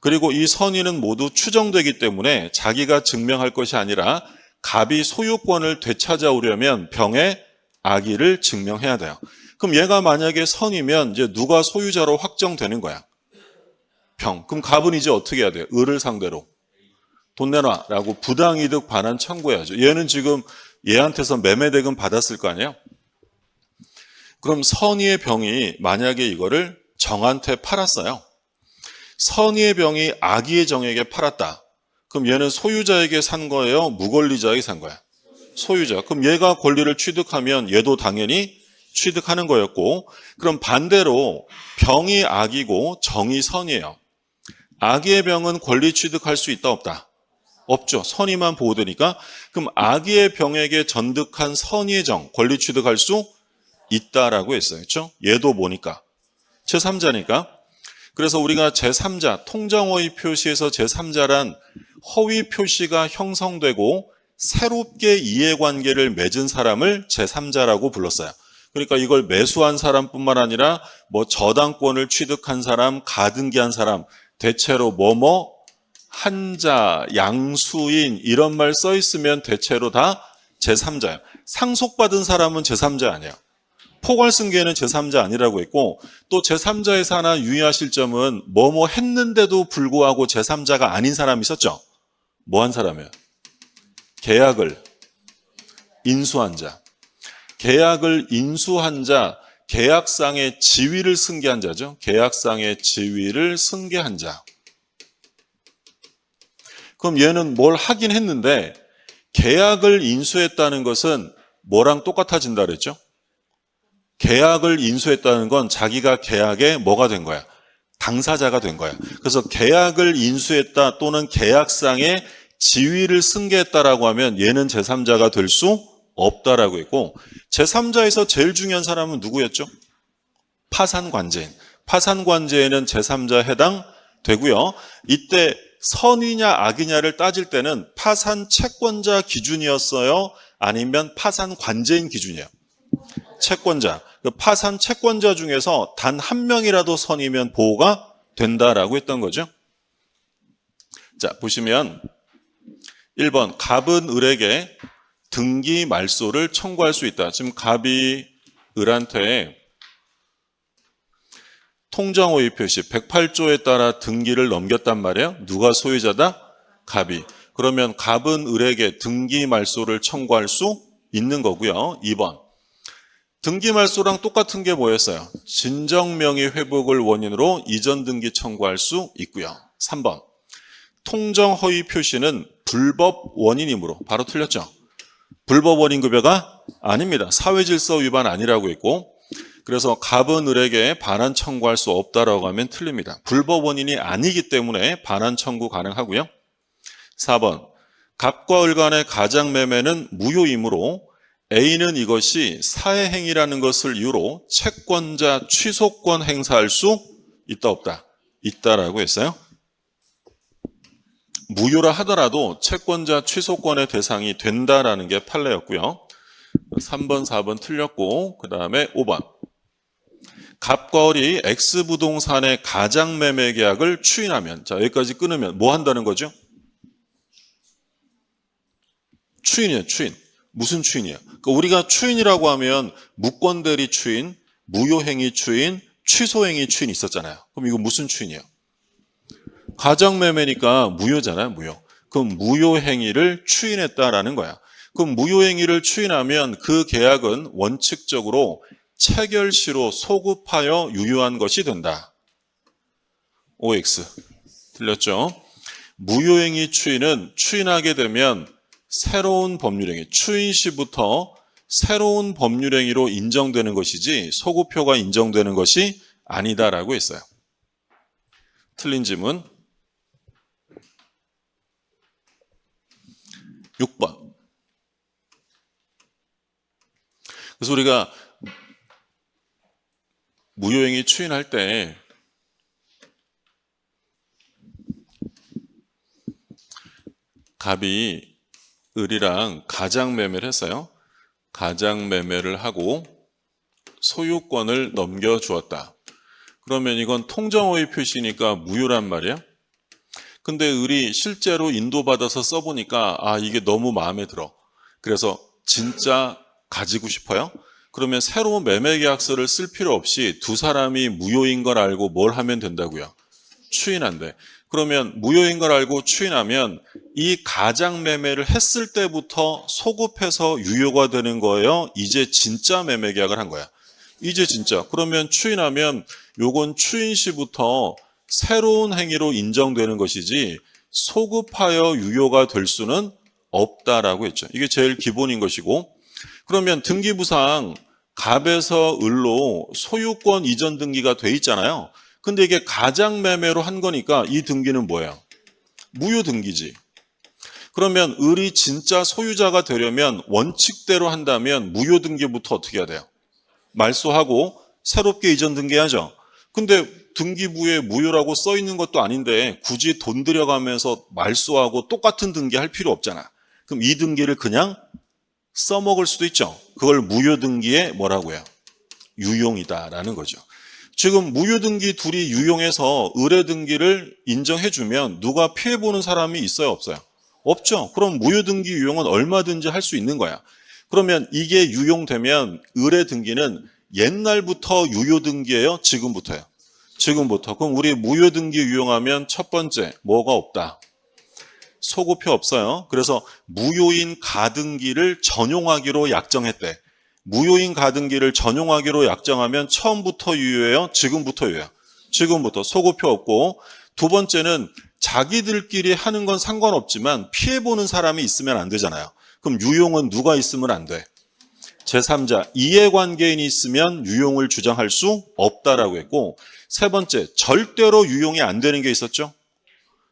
그리고 이 선의는 모두 추정되기 때문에 자기가 증명할 것이 아니라 갑이 소유권을 되찾아오려면 병의 악의를 증명해야 돼요. 그럼 얘가 만약에 선이면 이제 누가 소유자로 확정되는 거야? 병. 그럼 갑은 이제 어떻게 해야 돼요? 을을 상대로 돈 내놔라고 부당이득 반환 청구해야죠. 얘는 지금 얘한테서 매매대금 받았을 거 아니에요? 그럼 선의의 병이 만약에 이거를 정한테 팔았어요. 선의의 병이 악의의 정에게 팔았다. 그럼 얘는 소유자에게 산 거예요? 무권리자에게 산 거야? 소유자. 그럼 얘가 권리를 취득하면 얘도 당연히 취득하는 거였고, 그럼 반대로 병이 악이고 정이 선이에요. 악의의 병은 권리 취득할 수 있다 없다? 없죠. 선의만 보호되니까. 그럼 악의의 병에게 전득한 선의의 정, 권리 취득할 수 있다라고 했어요. 그렇죠? 얘도 뭐니까? 제3자니까. 그래서 우리가 제3자, 통정허위 표시에서 제3자란 허위 표시가 형성되고 새롭게 이해관계를 맺은 사람을 제3자라고 불렀어요. 그러니까 이걸 매수한 사람뿐만 아니라 뭐 저당권을 취득한 사람, 가등기한 사람, 대체로 뭐뭐 한자, 양수인 이런 말 써 있으면 대체로 다 제3자예요. 상속받은 사람은 제3자 아니에요. 포괄승계는 제3자 아니라고 했고 또 제3자에서 하나 유의하실 점은 뭐뭐 했는데도 불구하고 제3자가 아닌 사람이 있었죠. 뭐 한 사람이에요? 계약을 인수한 자. 계약을 인수한 자, 계약상의 지위를 승계한 자죠. 계약상의 지위를 승계한 자. 그럼 얘는 뭘 하긴 했는데 계약을 인수했다는 것은 뭐랑 똑같아진다 그랬죠? 계약을 인수했다는 건 자기가 계약에 뭐가 된 거야? 당사자가 된 거야. 그래서 계약을 인수했다 또는 계약상의 지위를 승계했다라고 하면 얘는 제3자가 될 수 없다라고 했고 제3자에서 제일 중요한 사람은 누구였죠? 파산관제인. 파산관제에는 제3자 해당되고요. 이때 선이냐 악이냐를 따질 때는 파산 채권자 기준이었어요? 아니면 파산관제인 기준이에요? 채권자. 파산 채권자 중에서 단 한 명이라도 선이면 보호가 된다라고 했던 거죠. 자, 보시면 1번 갑은 을에게 등기 말소를 청구할 수 있다. 지금 갑이 을한테 통정허위 표시 108조에 따라 등기를 넘겼단 말이에요. 누가 소유자다? 갑이. 그러면 갑은 을에게 등기 말소를 청구할 수 있는 거고요. 2번. 등기 말소랑 똑같은 게 뭐였어요? 진정명의 회복을 원인으로 이전 등기 청구할 수 있고요. 3번. 통정허위 표시는 불법 원인이므로 바로 틀렸죠. 불법 원인 급여가 아닙니다. 사회질서 위반 아니라고 했고 그래서 갑은 을에게 반환 청구할 수 없다라고 하면 틀립니다. 불법 원인이 아니기 때문에 반환 청구 가능하고요. 4번, 갑과 을 간의 가장매매는 무효이므로 A는 이것이 사회행위라는 것을 이유로 채권자 취소권 행사할 수 있다 없다? 있다라고 했어요. 무효라 하더라도 채권자 취소권의 대상이 된다라는 게 판례였고요. 3번, 4번 틀렸고 그 다음에 5번. 갑과 을이 X부동산의 가장매매 계약을 추인하면, 자 여기까지 끊으면 뭐 한다는 거죠? 추인이에요. 추인. 무슨 추인이에요? 그러니까 우리가 추인이라고 하면 무권대리 추인, 무효행위 추인, 취소행위 추인 있었잖아요. 그럼 이거 무슨 추인이에요? 가장매매니까 무효잖아요. 무효. 그럼 무효행위를 추인했다라는 거야. 그럼 무효행위를 추인하면 그 계약은 원칙적으로 체결시로 소급하여 유효한 것이 된다. OX. 틀렸죠? 무효행위 추인은 추인하게 되면 새로운 법률행위, 추인 시부터 새로운 법률행위로 인정되는 것이지 소급효가 인정되는 것이 아니다라고 했어요. 틀린 지문 6번. 그래서 우리가 무효행위 추인할 때 갑이 을이랑 가장매매를 했어요. 가장매매를 하고 소유권을 넘겨주었다. 그러면 이건 통정호의 표시니까 무효란 말이야. 근데 을이 실제로 인도받아서 써보니까 아 이게 너무 마음에 들어. 그래서 진짜 가지고 싶어요. 그러면 새로운 매매계약서를 쓸 필요 없이 두 사람이 무효인 걸 알고 뭘 하면 된다고요? 추인한대. 그러면 무효인 걸 알고 추인하면 이 가장매매를 했을 때부터 소급해서 유효가 되는 거예요? 이제 진짜 매매계약을 한 거야. 이제 진짜. 그러면 추인하면 요건 추인 시부터 새로운 행위로 인정되는 것이지 소급하여 유효가 될 수는 없다라고 했죠. 이게 제일 기본인 것이고, 그러면 등기부상 갑에서 을로 소유권 이전 등기가 돼 있잖아요. 근데 이게 가장매매로 한 거니까 이 등기는 뭐예요? 무효 등기지. 그러면 을이 진짜 소유자가 되려면 원칙대로 한다면 무효 등기부터 어떻게 해야 돼요? 말소하고 새롭게 이전 등기하죠. 근데 등기부에 무효라고 써 있는 것도 아닌데 굳이 돈 들여가면서 말소하고 똑같은 등기 할 필요 없잖아. 그럼 이 등기를 그냥 써먹을 수도 있죠. 그걸 무효 등기에 뭐라고요? 유용이다라는 거죠. 지금 무효 등기 둘이 유용해서 의뢰 등기를 인정해주면 누가 피해보는 사람이 있어요? 없어요? 없죠. 그럼 무효 등기 유용은 얼마든지 할 수 있는 거야. 그러면 이게 유용되면 의뢰 등기는 옛날부터 유효 등기예요? 지금부터요? 지금부터. 그럼 우리 무효 등기 유용하면 첫 번째 뭐가 없다? 소급효 없어요. 그래서 무효인 가등기를 전용하기로 약정했대. 무효인 가등기를 전용하기로 약정하면 처음부터 유효해요? 지금부터 유효해요? 지금부터. 소급효 없고, 두 번째는 자기들끼리 하는 건 상관없지만 피해보는 사람이 있으면 안 되잖아요. 그럼 유용은 누가 있으면 안 돼? 제3자, 이해관계인이 있으면 유용을 주장할 수 없다라고 했고, 세 번째, 절대로 유용이 안 되는 게 있었죠?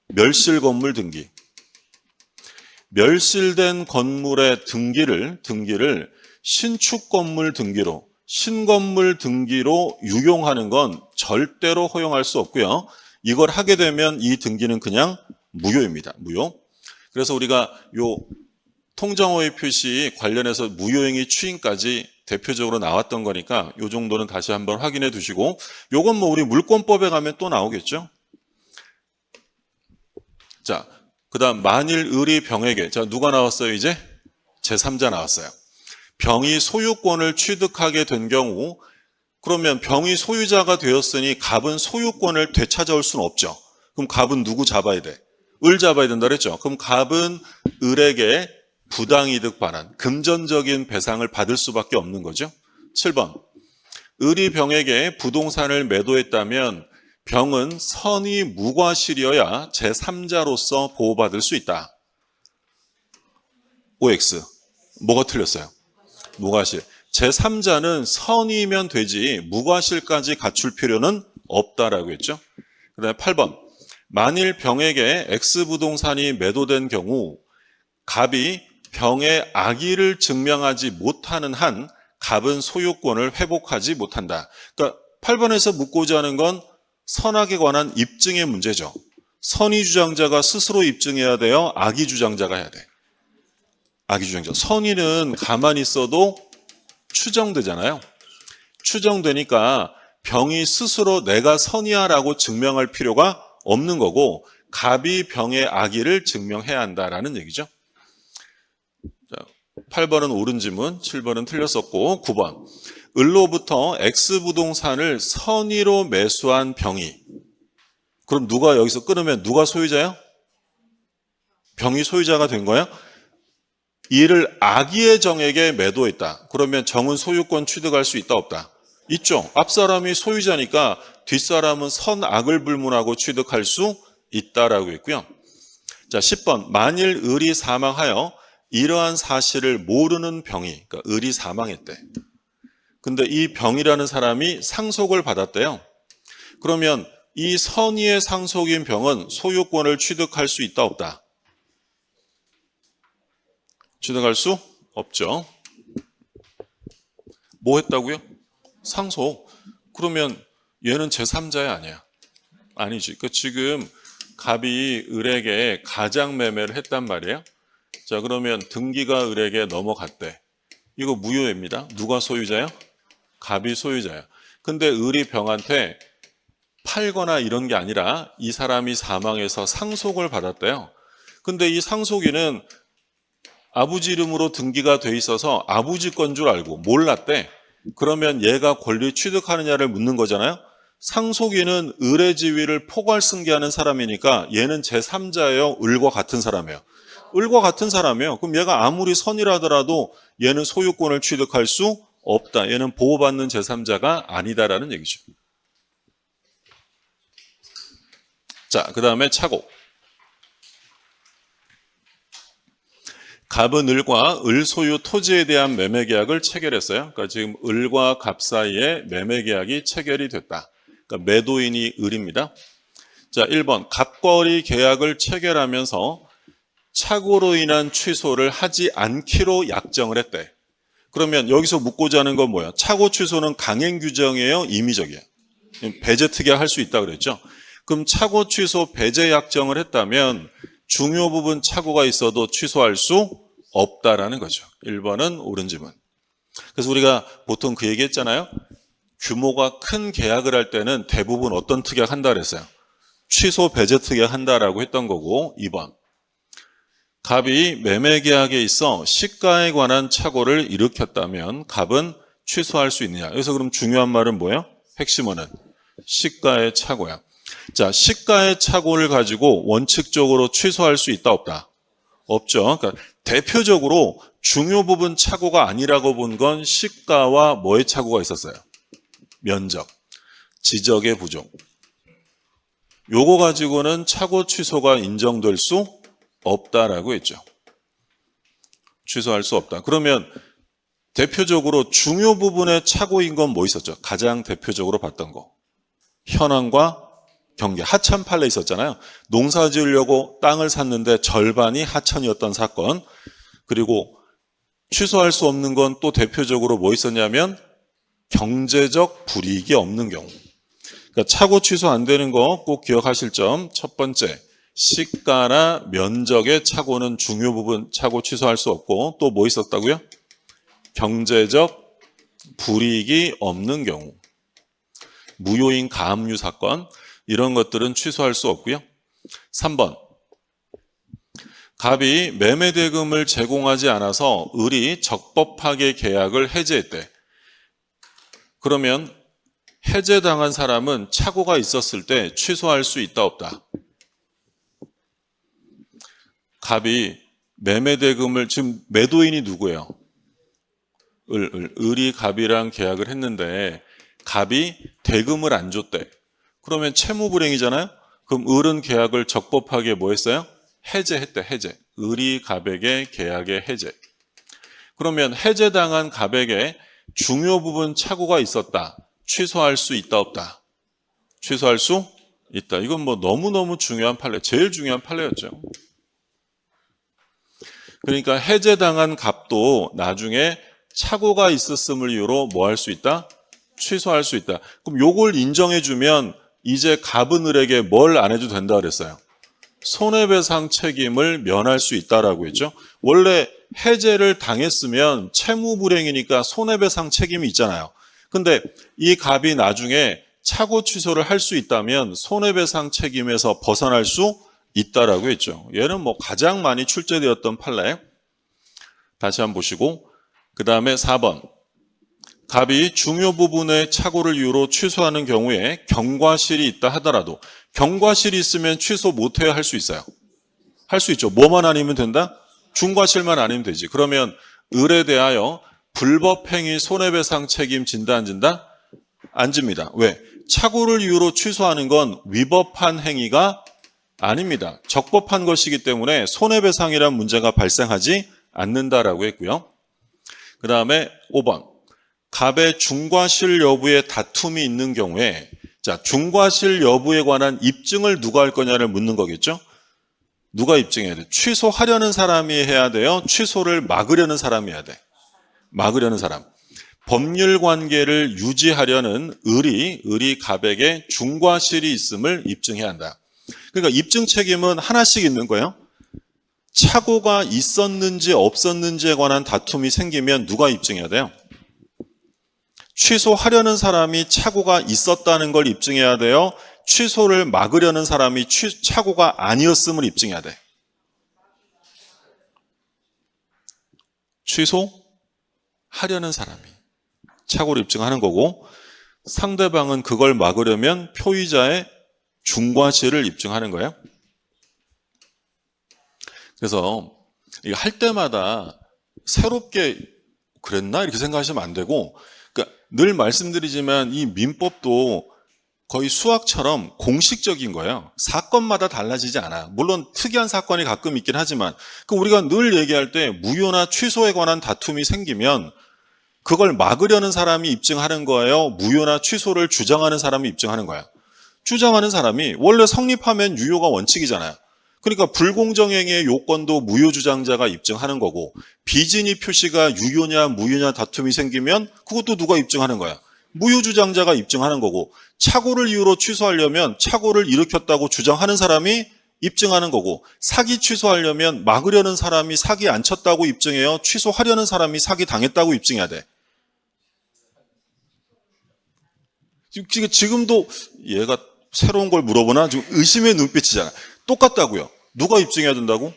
멸실 건물 등기. 멸실된 건물의 등기를 신축 건물 등기로, 신건물 등기로 유용하는 건 절대로 허용할 수 없고요. 이걸 하게 되면 이 등기는 그냥 무효입니다. 무효. 그래서 우리가 요 통정호의 표시 관련해서 무효행위 추인까지 대표적으로 나왔던 거니까 요 정도는 다시 한번 확인해 두시고, 요건 뭐 우리 물권법에 가면 또 나오겠죠. 자, 그 다음 만일 을이 병에게, 자 누가 나왔어요 이제? 제3자 나왔어요. 병이 소유권을 취득하게 된 경우, 그러면 병이 소유자가 되었으니 갑은 소유권을 되찾아올 수는 없죠. 그럼 갑은 누구 잡아야 돼? 을 잡아야 된다 그랬죠. 그럼 갑은 을에게 부당이득 반환, 금전적인 배상을 받을 수밖에 없는 거죠. 7번, 을이 병에게 부동산을 매도했다면 병은 선의 무과실이어야 제3자로서 보호받을 수 있다. OX. 뭐가 틀렸어요? 무과실. 제3자는 선이면 되지 무과실까지 갖출 필요는 없다라고 했죠. 그 다음에 8번. 만일 병에게 X부동산이 매도된 경우 갑이 병의 악의를 증명하지 못하는 한 갑은 소유권을 회복하지 못한다. 그러니까 8번에서 묻고자 하는 건 선악에 관한 입증의 문제죠. 선의 주장자가 스스로 입증해야 돼요? 악의 주장자가 해야 돼? 악의 주장자. 선의는 가만히 있어도 추정되잖아요. 추정되니까 병이 스스로 내가 선의야라고 증명할 필요가 없는 거고 갑이 병의 악의를 증명해야 한다라는 얘기죠. 자, 8번은 옳은 지문, 7번은 틀렸었고 9번. 을로부터 X부동산을 선의로 매수한 병이 그럼 누가 여기서 끊으면 누가 소유자예요? 병이 소유자가 된 거예요? 이를 악의의 정에게 매도했다. 그러면 정은 소유권 취득할 수 있다 없다? 있죠. 앞사람이 소유자니까 뒷사람은 선악을 불문하고 취득할 수 있다라고 했고요. 자, 10번. 만일 을이 사망하여 이러한 사실을 모르는 병이, 그러니까 을이 사망했대. 근데 이 병이라는 사람이 상속을 받았대요. 그러면 이 선의의 상속인 병은 소유권을 취득할 수 있다 없다? 취득할 수 없죠. 뭐 했다고요? 상속. 그러면 얘는 제3자야 아니야? 아니지. 그러니까 지금 갑이 을에게 가장 매매를 했단 말이에요. 자, 그러면 등기가 을에게 넘어갔대. 이거 무효입니다. 누가 소유자예요? 갑이 소유자야. 근데 을이 병한테 팔거나 이런 게 아니라 이 사람이 사망해서 상속을 받았대요. 근데 이 상속인은 아버지 이름으로 등기가 돼 있어서 아버지 건 줄 알고 몰랐대. 그러면 얘가 권리 취득하느냐를 묻는 거잖아요. 상속인은 을의 지위를 포괄승계하는 사람이니까 얘는 제3자예요? 을과 같은 사람이에요? 을과 같은 사람이에요. 그럼 얘가 아무리 선이라더라도 얘는 소유권을 취득할 수 없다. 얘는 보호받는 제3자가 아니다라는 얘기죠. 자, 그 다음에 착오. 갑은 을과 을 소유 토지에 대한 매매 계약을 체결했어요. 그러니까 지금 을과 갑 사이에 매매 계약이 체결이 됐다. 그러니까 매도인이 을입니다. 자, 1번. 갑과 을이 계약을 체결하면서 착오로 인한 취소를 하지 않기로 약정을 했대. 그러면 여기서 묻고자 하는 건 뭐야? 착오 취소는 강행 규정이에요? 임의적이에요? 배제 특약할 수 있다 그랬죠? 그럼 착오 취소 배제 약정을 했다면 중요 부분 착오가 있어도 취소할 수 없다라는 거죠. 1번은 옳은 지문. 그래서 우리가 보통 그 얘기 했잖아요. 규모가 큰 계약을 할 때는 대부분 어떤 특약 한다 그랬어요? 취소 배제 특약 한다라고 했던 거고 2번. 갑이 매매 계약에 있어 시가에 관한 착오를 일으켰다면 갑은 취소할 수 있느냐. 그래서 그럼 중요한 말은 뭐예요? 핵심어는 시가의 착오야. 자, 시가의 착오를 가지고 원칙적으로 취소할 수 있다 없다? 없죠. 그러니까 대표적으로 중요 부분 착오가 아니라고 본 건 시가와 뭐의 착오가 있었어요? 면적, 지적의 부족. 요거 가지고는 착오 취소가 인정될 수 없다라고 했죠. 취소할 수 없다. 그러면 대표적으로 중요 부분의 착오인 건 뭐 있었죠? 가장 대표적으로 봤던 거. 현황과 경계, 하천 판례 있었잖아요. 농사 지으려고 땅을 샀는데 절반이 하천이었던 사건. 그리고 취소할 수 없는 건 또 대표적으로 뭐 있었냐면 경제적 불이익이 없는 경우. 그러니까 착오 취소 안 되는 거 꼭 기억하실 점. 첫 번째, 시가나 면적의 착오는 중요 부분 착오 취소할 수 없고 또 뭐 있었다고요? 경제적 불이익이 없는 경우. 무효인 가압류 사건 이런 것들은 취소할 수 없고요. 3번. 갑이 매매 대금을 제공하지 않아서 을이 적법하게 계약을 해제했대. 그러면 해제당한 사람은 착오가 있었을 때 취소할 수 있다 없다? 갑이 매매 대금을 지금 매도인이 누구예요? 을이 갑이랑 계약을 했는데 갑이 대금을 안 줬대. 그러면 채무불이행이잖아요. 그럼 을은 계약을 적법하게 뭐 했어요? 해제했대. 해제. 을이 갑에게 계약의 해제. 그러면 해제당한 갑에게 중요 부분 착오가 있었다. 취소할 수 있다, 없다? 취소할 수 있다. 이건 뭐 너무너무 중요한 판례, 제일 중요한 판례였죠. 그러니까 해제당한 값도 나중에 착오가 있었음을 이유로 뭐 할 수 있다? 취소할 수 있다. 그럼 요걸 인정해주면 이제 갑은 을에게 뭘 안 해도 된다 그랬어요? 손해배상 책임을 면할 수 있다라고 했죠. 원래 해제를 당했으면 채무불이행이니까 손해배상 책임이 있잖아요. 근데 이 갑이 나중에 착오 취소를 할 수 있다면 손해배상 책임에서 벗어날 수 있다라고 했죠. 얘는 뭐 가장 많이 출제되었던 판례. 다시 한번 보시고 그 다음에 4번. 갑이 중요 부분의 착오를 이유로 취소하는 경우에 경과실이 있다 하더라도 경과실이 있으면 취소 못해야 할 수 있어요. 할 수 있죠. 뭐만 아니면 된다? 중과실만 아니면 되지. 그러면 을에 대하여 불법행위 손해배상 책임 진다 안 진다? 안 집니다. 왜? 착오를 이유로 취소하는 건 위법한 행위가 아닙니다. 적법한 것이기 때문에 손해배상이란 문제가 발생하지 않는다라고 했고요. 그 다음에 5번. 갑의 중과실 여부에 다툼이 있는 경우에 자 중과실 여부에 관한 입증을 누가 할 거냐를 묻는 거겠죠. 누가 입증해야 돼? 취소하려는 사람이 해야 돼요? 취소를 막으려는 사람이 해야 돼? 막으려는 사람. 법률 관계를 유지하려는 을이 갑에게 중과실이 있음을 입증해야 한다. 그러니까 입증 책임은 하나씩 있는 거예요. 착오가 있었는지 없었는지에 관한 다툼이 생기면 누가 입증해야 돼요? 취소하려는 사람이 착오가 있었다는 걸 입증해야 돼요? 취소를 막으려는 사람이 착오가 아니었음을 입증해야 돼? 취소하려는 사람이 착오를 입증하는 거고 상대방은 그걸 막으려면 표의자의 중과실을 입증하는 거예요. 그래서 이거 할 때마다 새롭게 그랬나 이렇게 생각하시면 안 되고 그러니까 늘 말씀드리지만 이 민법도 거의 수학처럼 공식적인 거예요. 사건마다 달라지지 않아. 물론 특이한 사건이 가끔 있긴 하지만 우리가 늘 얘기할 때 무효나 취소에 관한 다툼이 생기면 그걸 막으려는 사람이 입증하는 거예요? 무효나 취소를 주장하는 사람이 입증하는 거예요? 주장하는 사람이 원래 성립하면 유효가 원칙이잖아요. 그러니까 불공정행위의 요건도 무효주장자가 입증하는 거고 비진위 표시가 유효냐 무효냐 다툼이 생기면 그것도 누가 입증하는 거야? 무효주장자가 입증하는 거고 착오를 이유로 취소하려면 착오를 일으켰다고 주장하는 사람이 입증하는 거고 사기 취소하려면 막으려는 사람이 사기 안 쳤다고 입증해요? 취소하려는 사람이 사기 당했다고 입증해야 돼? 지금도 얘가 새로운 걸 물어보나? 지금 의심의 눈빛이잖아. 똑같다고요. 누가 입증해야 된다고?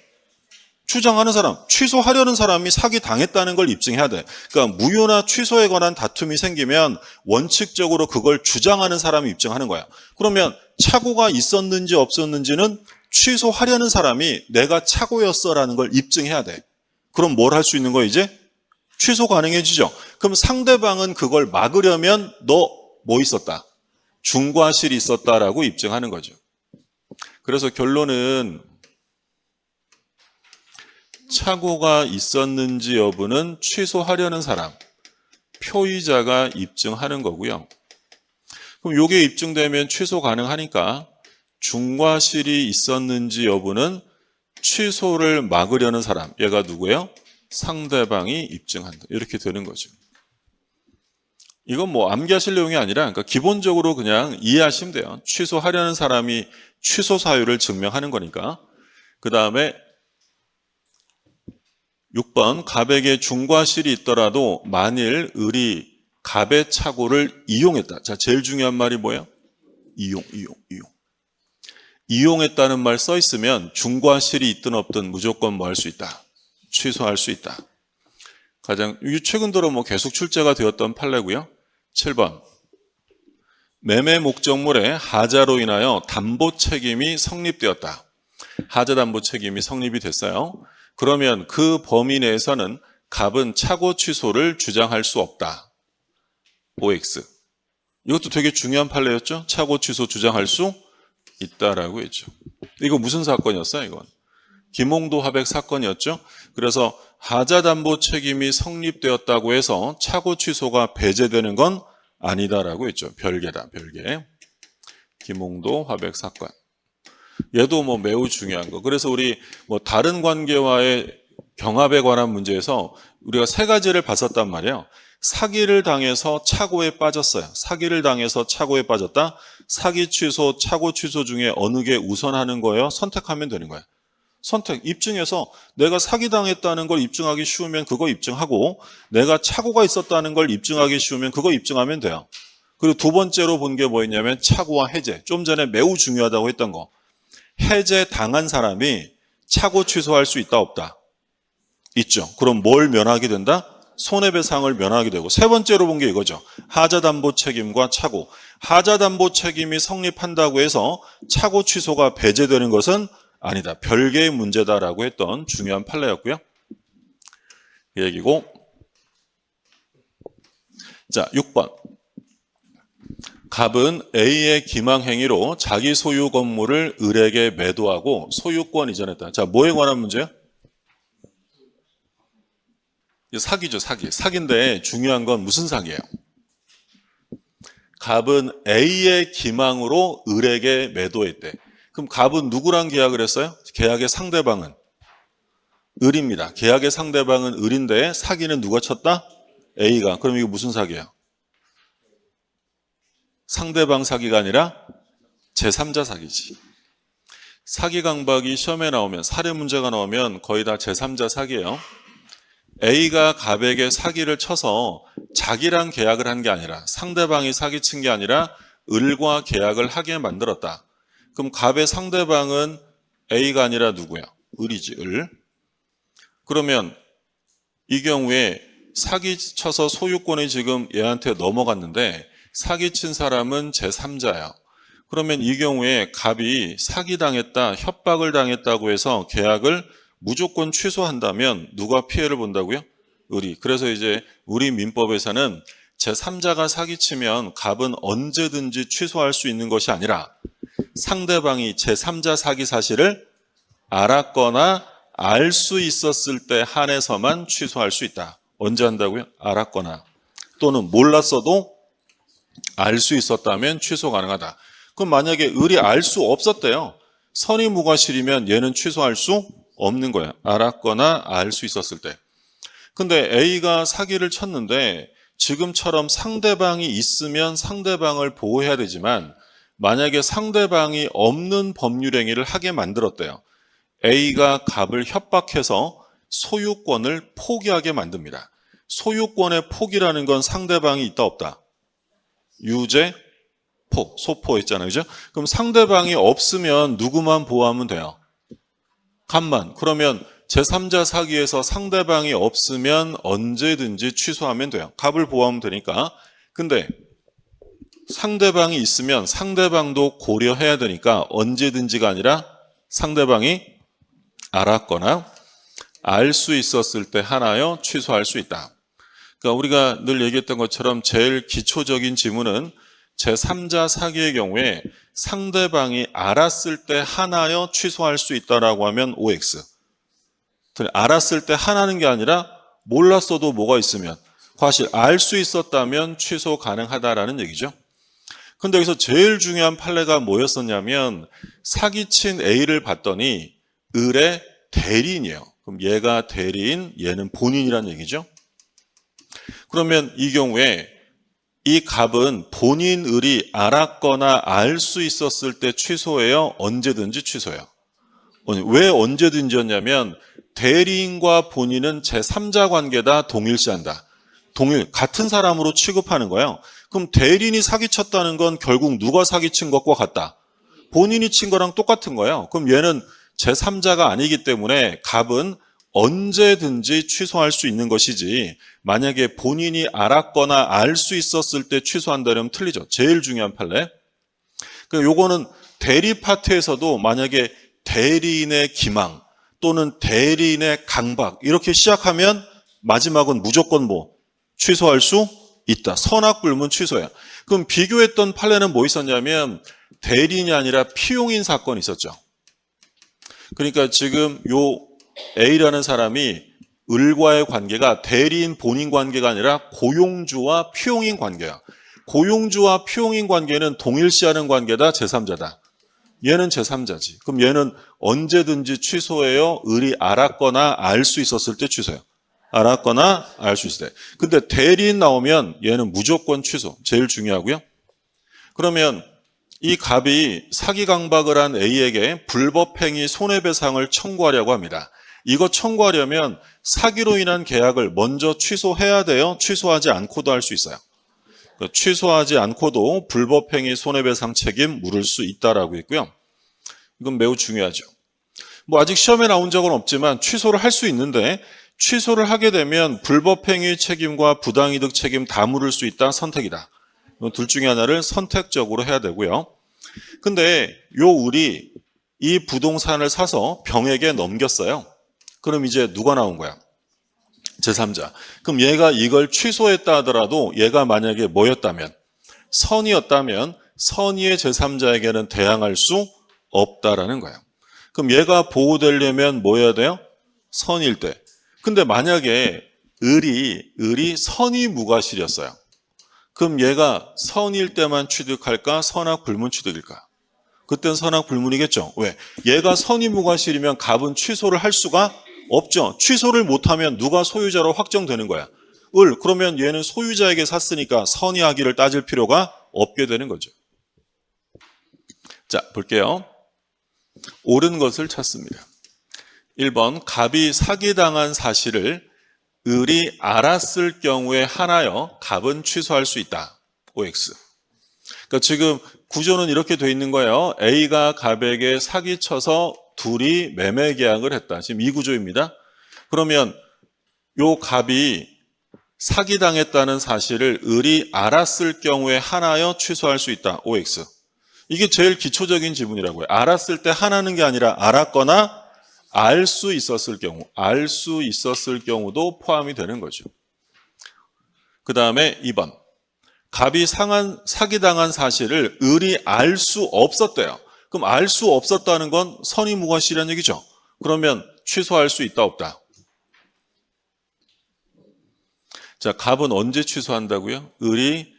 주장하는 사람, 취소하려는 사람이 사기 당했다는 걸 입증해야 돼. 그러니까 무효나 취소에 관한 다툼이 생기면 원칙적으로 그걸 주장하는 사람이 입증하는 거야. 그러면 착오가 있었는지 없었는지는 취소하려는 사람이 내가 착오였어라는 걸 입증해야 돼. 그럼 뭘 할 수 있는 거야 이제? 취소 가능해지죠. 그럼 상대방은 그걸 막으려면 너 뭐 있었다? 중과실이 있었다라고 입증하는 거죠. 그래서 결론은 착오가 있었는지 여부는 취소하려는 사람, 표의자가 입증하는 거고요. 그럼 이게 입증되면 취소 가능하니까 중과실이 있었는지 여부는 취소를 막으려는 사람, 얘가 누구예요? 상대방이 입증한다. 이렇게 되는 거죠. 이건 뭐 암기하실 내용이 아니라 그러니까 기본적으로 그냥 이해하시면 돼요. 취소하려는 사람이 취소 사유를 증명하는 거니까. 그 다음에 6번 갑에게 중과실이 있더라도 만일 을이 갑의 착오를 이용했다. 자, 제일 중요한 말이 뭐예요? 이용. 이용했다는 말 써 있으면 중과실이 있든 없든 무조건 뭐 할 수 있다? 취소할 수 있다. 가장 최근 들어 뭐 계속 출제가 되었던 판례고요. 7번. 매매 목적물의 하자로 인하여 담보 책임이 성립되었다. 하자 담보 책임이 성립이 됐어요. 그러면 그 범위 내에서는 갑은 착오 취소를 주장할 수 없다. OX. 이것도 되게 중요한 판례였죠. 착오 취소 주장할 수 있다라고 했죠. 이거 무슨 사건이었어요, 이건? 김홍도 화백 사건이었죠. 그래서 하자담보 책임이 성립되었다고 해서 착오 취소가 배제되는 건 아니다라고 했죠. 별개다, 별개. 김홍도 화백 사건. 얘도 뭐 매우 중요한 거. 그래서 우리 뭐 다른 관계와의 경합에 관한 문제에서 우리가 세 가지를 봤었단 말이에요. 사기를 당해서 착오에 빠졌어요. 사기를 당해서 착오에 빠졌다. 사기 취소, 착오 취소 중에 어느 게 우선하는 거예요? 선택하면 되는 거예요. 선택, 입증해서 내가 사기당했다는 걸 입증하기 쉬우면 그거 입증하고 내가 착오가 있었다는 걸 입증하기 쉬우면 그거 입증하면 돼요. 그리고 두 번째로 본 게 뭐였냐면 착오와 해제. 좀 전에 매우 중요하다고 했던 거. 해제 당한 사람이 착오 취소할 수 있다 없다? 있죠. 그럼 뭘 면하게 된다? 손해배상을 면하게 되고 세 번째로 본 게 이거죠. 하자담보 책임과 착오. 하자담보 책임이 성립한다고 해서 착오 취소가 배제되는 것은 아니다. 별개의 문제다라고 했던 중요한 판례였고요. 이 얘기고. 자, 6번. 갑은 A의 기망행위로 자기 소유 건물을 을에게 매도하고 소유권 이전했다. 자, 뭐에 관한 문제야? 사기죠, 사기. 사기인데 중요한 건 무슨 사기예요? 갑은 A의 기망으로 을에게 매도했대. 그럼 갑은 누구랑 계약을 했어요? 계약의 상대방은 을입니다. 계약의 상대방은 을인데 사기는 누가 쳤다? A가. 그럼 이거 무슨 사기야? 상대방 사기가 아니라 제3자 사기지. 사기 강박이 시험에 나오면, 사례 문제가 나오면 거의 다 제3자 사기예요. A가 갑에게 사기를 쳐서 자기랑 계약을 한 게 아니라, 상대방이 사기친 게 아니라 을과 계약을 하게 만들었다. 그럼 갑의 상대방은 A가 아니라 누구야? 을이지, 을. 그러면 이 경우에 사기 쳐서 소유권이 지금 얘한테 넘어갔는데 사기친 사람은 제3자야. 그러면 이 경우에 갑이 사기당했다, 협박을 당했다고 해서 계약을 무조건 취소한다면 누가 피해를 본다고요? 을이. 그래서 이제 우리 민법에서는 제3자가 사기치면 갑은 언제든지 취소할 수 있는 것이 아니라 상대방이 제3자 사기 사실을 알았거나 알 수 있었을 때 한해서만 취소할 수 있다. 언제 한다고요? 알았거나 또는 몰랐어도 알 수 있었다면 취소 가능하다. 그럼 만약에 을이 알 수 없었대요. 선의무과실이면 얘는 취소할 수 없는 거야. 알았거나 알 수 있었을 때. 근데 A가 사기를 쳤는데 지금처럼 상대방이 있으면 상대방을 보호해야 되지만 만약에 상대방이 없는 법률행위를 하게 만들었대요. A가 갑을 협박해서 소유권을 포기하게 만듭니다. 소유권의 포기라는 건 상대방이 있다 없다? 유죄, 포, 소포 있잖아요. 그죠? 그럼 상대방이 없으면 누구만 보호하면 돼요? 갑만. 그러면 제3자 사기에서 상대방이 없으면 언제든지 취소하면 돼요. 갑을 보호하면 되니까. 근데 상대방이 있으면 상대방도 고려해야 되니까 언제든지가 아니라 상대방이 알았거나 알 수 있었을 때 하나여 취소할 수 있다. 그러니까 우리가 늘 얘기했던 것처럼 제일 기초적인 지문은 제3자 사기의 경우에 상대방이 알았을 때 하나여 취소할 수 있다라고 하면 OX. 알았을 때 하나는 게 아니라 몰랐어도 뭐가 있으면 과실 알 수 있었다면 취소 가능하다라는 얘기죠. 근데 여기서 제일 중요한 판례가 뭐였었냐면 사기친 A를 봤더니 을의 대리인이에요. 그럼 얘가 대리인, 얘는 본인이란 얘기죠. 그러면 이 경우에 이 갑은 본인 을이 알았거나 알 수 있었을 때 취소해요? 언제든지 취소해요? 왜 언제든지였냐면 대리인과 본인은 제3자 관계다 동일시한다. 동일, 같은 사람으로 취급하는 거예요. 그럼 대리인이 사기쳤다는 건 결국 누가 사기친 것과 같다. 본인이 친 거랑 똑같은 거예요. 그럼 얘는 제3자가 아니기 때문에 갑은 언제든지 취소할 수 있는 것이지 만약에 본인이 알았거나 알 수 있었을 때 취소한다면 틀리죠. 제일 중요한 판례. 그러니까 요거는 대리 파트에서도 만약에 대리인의 기망 또는 대리인의 강박 이렇게 시작하면 마지막은 무조건 뭐 취소할 수 있다. 선악불문 취소야. 그럼 비교했던 판례는 뭐 있었냐면 대리인이 아니라 피용인 사건이 있었죠. 그러니까 지금 요 A라는 사람이 을과의 관계가 대리인 본인 관계가 아니라 고용주와 피용인 관계야. 고용주와 피용인 관계는 동일시하는 관계다, 제3자다. 얘는 제3자지. 그럼 얘는 언제든지 취소해요. 을이 알았거나 알 수 있었을 때 취소해요. 알았거나 알 수 있을 때. 근데 대리인 나오면 얘는 무조건 취소. 제일 중요하고요. 그러면 이 갑이 사기 강박을 한 A에게 불법행위 손해배상을 청구하려고 합니다. 이거 청구하려면 사기로 인한 계약을 먼저 취소해야 돼요. 취소하지 않고도 할 수 있어요. 취소하지 않고도 불법행위 손해배상 책임 물을 수 있다라고 있고요. 이건 매우 중요하죠. 뭐 아직 시험에 나온 적은 없지만 취소를 할 수 있는데 취소를 하게 되면 불법행위 책임과 부당이득 책임 다 물을 수 있다. 선택이다. 둘 중에 하나를 선택적으로 해야 되고요. 근데 요 을이 이 부동산을 사서 병에게 넘겼어요. 그럼 이제 누가 나온 거야? 제3자. 그럼 얘가 이걸 취소했다 하더라도 얘가 만약에 뭐였다면? 선의였다면 선의의 제3자에게는 대항할 수 없다라는 거예요. 그럼 얘가 보호되려면 뭐 해야 돼요? 선의일 때. 근데 만약에 을이 선의 무과실이었어요. 그럼 얘가 선의일 때만 취득할까? 선악 불문 취득일까? 그땐 선악 불문이겠죠. 왜? 얘가 선의 무과실이면 갑은 취소를 할 수가 없죠. 취소를 못하면 누가 소유자로 확정되는 거야? 을. 그러면 얘는 소유자에게 샀으니까 선의하기를 따질 필요가 없게 되는 거죠. 자, 볼게요. 옳은 것을 찾습니다. 1번, 갑이 사기당한 사실을 을이 알았을 경우에 하나여 갑은 취소할 수 있다. OX. 그러니까 지금 구조는 이렇게 돼 있는 거예요. A가 갑에게 사기쳐서 둘이 매매 계약을 했다. 지금 이 구조입니다. 그러면 요 갑이 사기당했다는 사실을 을이 알았을 경우에 하나여 취소할 수 있다. OX. 이게 제일 기초적인 지문이라고요. 알았을 때 하나는 게 아니라 알았거나 알 수 있었을 경우, 알 수 있었을 경우도 포함이 되는 거죠. 그 다음에 2번. 갑이 사기당한 사실을 을이 알 수 없었대요. 그럼 알 수 없었다는 건 선의 무과실이라는 얘기죠. 그러면 취소할 수 있다, 없다? 자, 갑은 언제 취소한다고요? 을이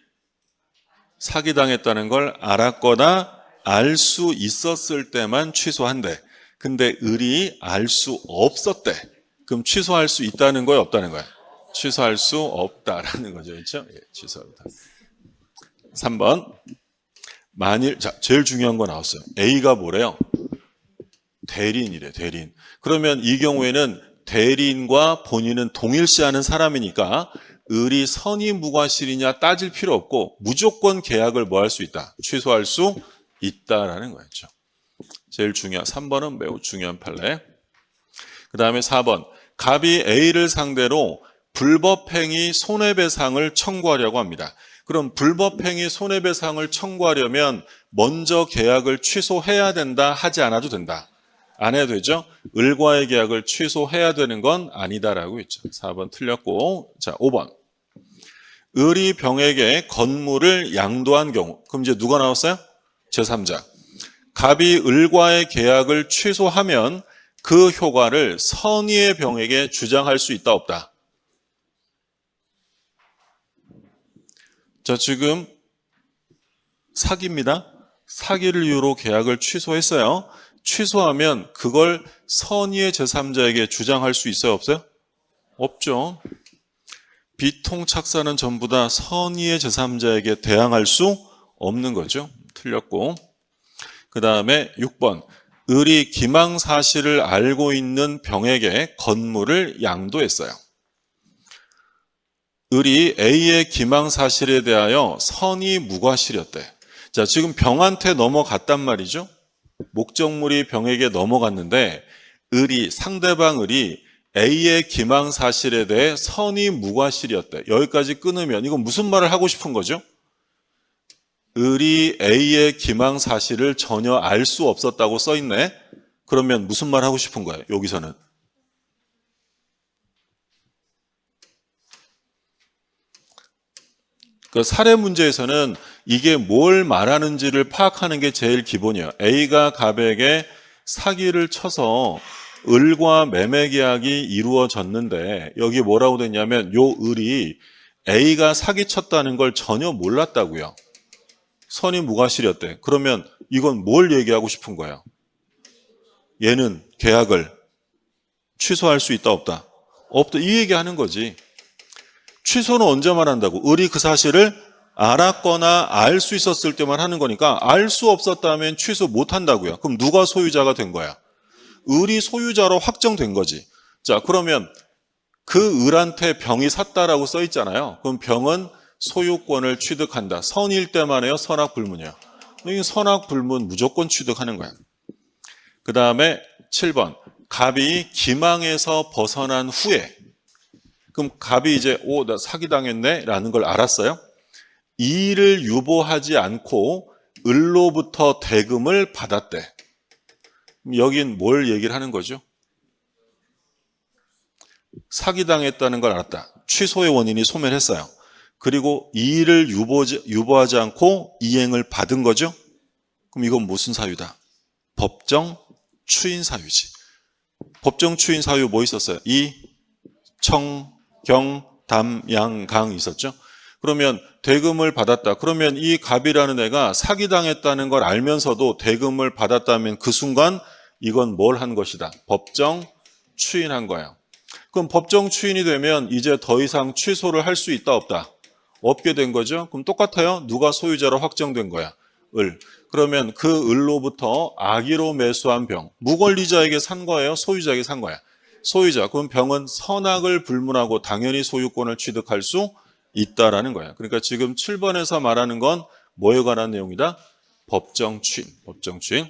사기당했다는 걸 알았거나 알 수 있었을 때만 취소한대. 근데 을이 알 수 없었대. 그럼 취소할 수 있다는 거예요, 없다는 거예요? 취소할 수 없다라는 거죠. 그렇죠? 예, 취소합니다. 3번. 만일, 자, 제일 중요한 거 나왔어요. A가 뭐래요? 대리인이래, 대리인. 그러면 이 경우에는 대리인과 본인은 동일시하는 사람이니까 을이 선의 무과실이냐 따질 필요 없고 무조건 계약을 뭐 할 수 있다? 취소할 수 있다라는 거였죠. 제일 중요한 3번은 매우 중요한 판례. 그 다음에 4번. 갑이 A를 상대로 불법행위 손해배상을 청구하려고 합니다. 그럼 불법행위 손해배상을 청구하려면 먼저 계약을 취소해야 된다, 하지 않아도 된다? 안 해도 되죠? 을과의 계약을 취소해야 되는 건 아니다라고 했죠. 4번 틀렸고. 자, 5번. 을이 병에게 건물을 양도한 경우. 그럼 이제 누가 나왔어요? 제3자. 갑이 을과의 계약을 취소하면 그 효과를 선의의 병에게 주장할 수 있다, 없다? 자, 지금 사기입니다. 사기를 이유로 계약을 취소했어요. 취소하면 그걸 선의의 제3자에게 주장할 수 있어요, 없어요? 없죠. 비통착사는 전부 다 선의의 제3자에게 대항할 수 없는 거죠. 틀렸고. 그 다음에 6번. 을이 기망사실을 알고 있는 병에게 건물을 양도했어요. 을이 A의 기망사실에 대하여 선의 무과실이었대. 자, 지금 병한테 넘어갔단 말이죠. 목적물이 병에게 넘어갔는데 상대방 을이 A의 기망사실에 대해 선의 무과실이었대. 여기까지 끊으면 이건 무슨 말을 하고 싶은 거죠? 을이 A의 기망사실을 전혀 알 수 없었다고 써있네. 그러면 무슨 말 하고 싶은 거예요? 여기서는. 그 사례 문제에서는 이게 뭘 말하는지를 파악하는 게 제일 기본이에요. A가 갑에게 사기를 쳐서 을과 매매 계약이 이루어졌는데 여기 뭐라고 됐냐면 요 을이 A가 사기쳤다는 걸 전혀 몰랐다고요. 선이 무과실이었대. 그러면 이건 뭘 얘기하고 싶은 거예요? 얘는 계약을 취소할 수 있다 없다? 없다. 이 얘기하는 거지. 취소는 언제만 한다고? 을이 그 사실을 알았거나 알 수 있었을 때만 하는 거니까 알 수 없었다면 취소 못 한다고요. 그럼 누가 소유자가 된 거야? 을이 소유자로 확정된 거지. 자, 그러면 그 을한테 병이 샀다라고 써 있잖아요. 그럼 병은 소유권을 취득한다. 선일 때만 해요? 선악불문이요. 이 선악불문 무조건 취득하는 거야. 그 다음에 7번. 갑이 기망에서 벗어난 후에 그럼 갑이 이제 나 사기당했네 라는 걸 알았어요. 이를 유보하지 않고 을로부터 대금을 받았대. 여긴 뭘 얘기를 하는 거죠? 사기당했다는 걸 알았다. 취소의 원인이 소멸했어요. 그리고 이를 유보하지 않고 이행을 받은 거죠. 그럼 이건 무슨 사유다? 법정 추인 사유지. 법정 추인 사유 뭐 있었어요? 이, 청, 경, 담, 양, 강 있었죠. 그러면 대금을 받았다. 그러면 이 갑이라는 애가 사기당했다는 걸 알면서도 대금을 받았다면 그 순간 이건 뭘 한 것이다? 법정 추인한 거야. 그럼 법정 추인이 되면 이제 더 이상 취소를 할 수 있다 없다? 없게 된 거죠. 그럼 똑같아요. 누가 소유자로 확정된 거야? 을. 그러면 그 을로부터 악의로 매수한 병. 무권리자에게 산 거예요? 소유자에게 산 거야? 소유자. 그럼 병은 선악을 불문하고 당연히 소유권을 취득할 수 있다라는 거야. 그러니까 지금 7번에서 말하는 건 뭐에 관한 내용이다? 법정 추인. 법정 추인.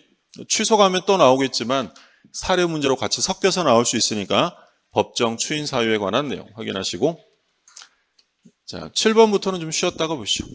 취소가면 또 나오겠지만 사례 문제로 같이 섞여서 나올 수 있으니까 법정 추인 사유에 관한 내용 확인하시고 자, 7번부터는 좀 쉬었다가 보시죠.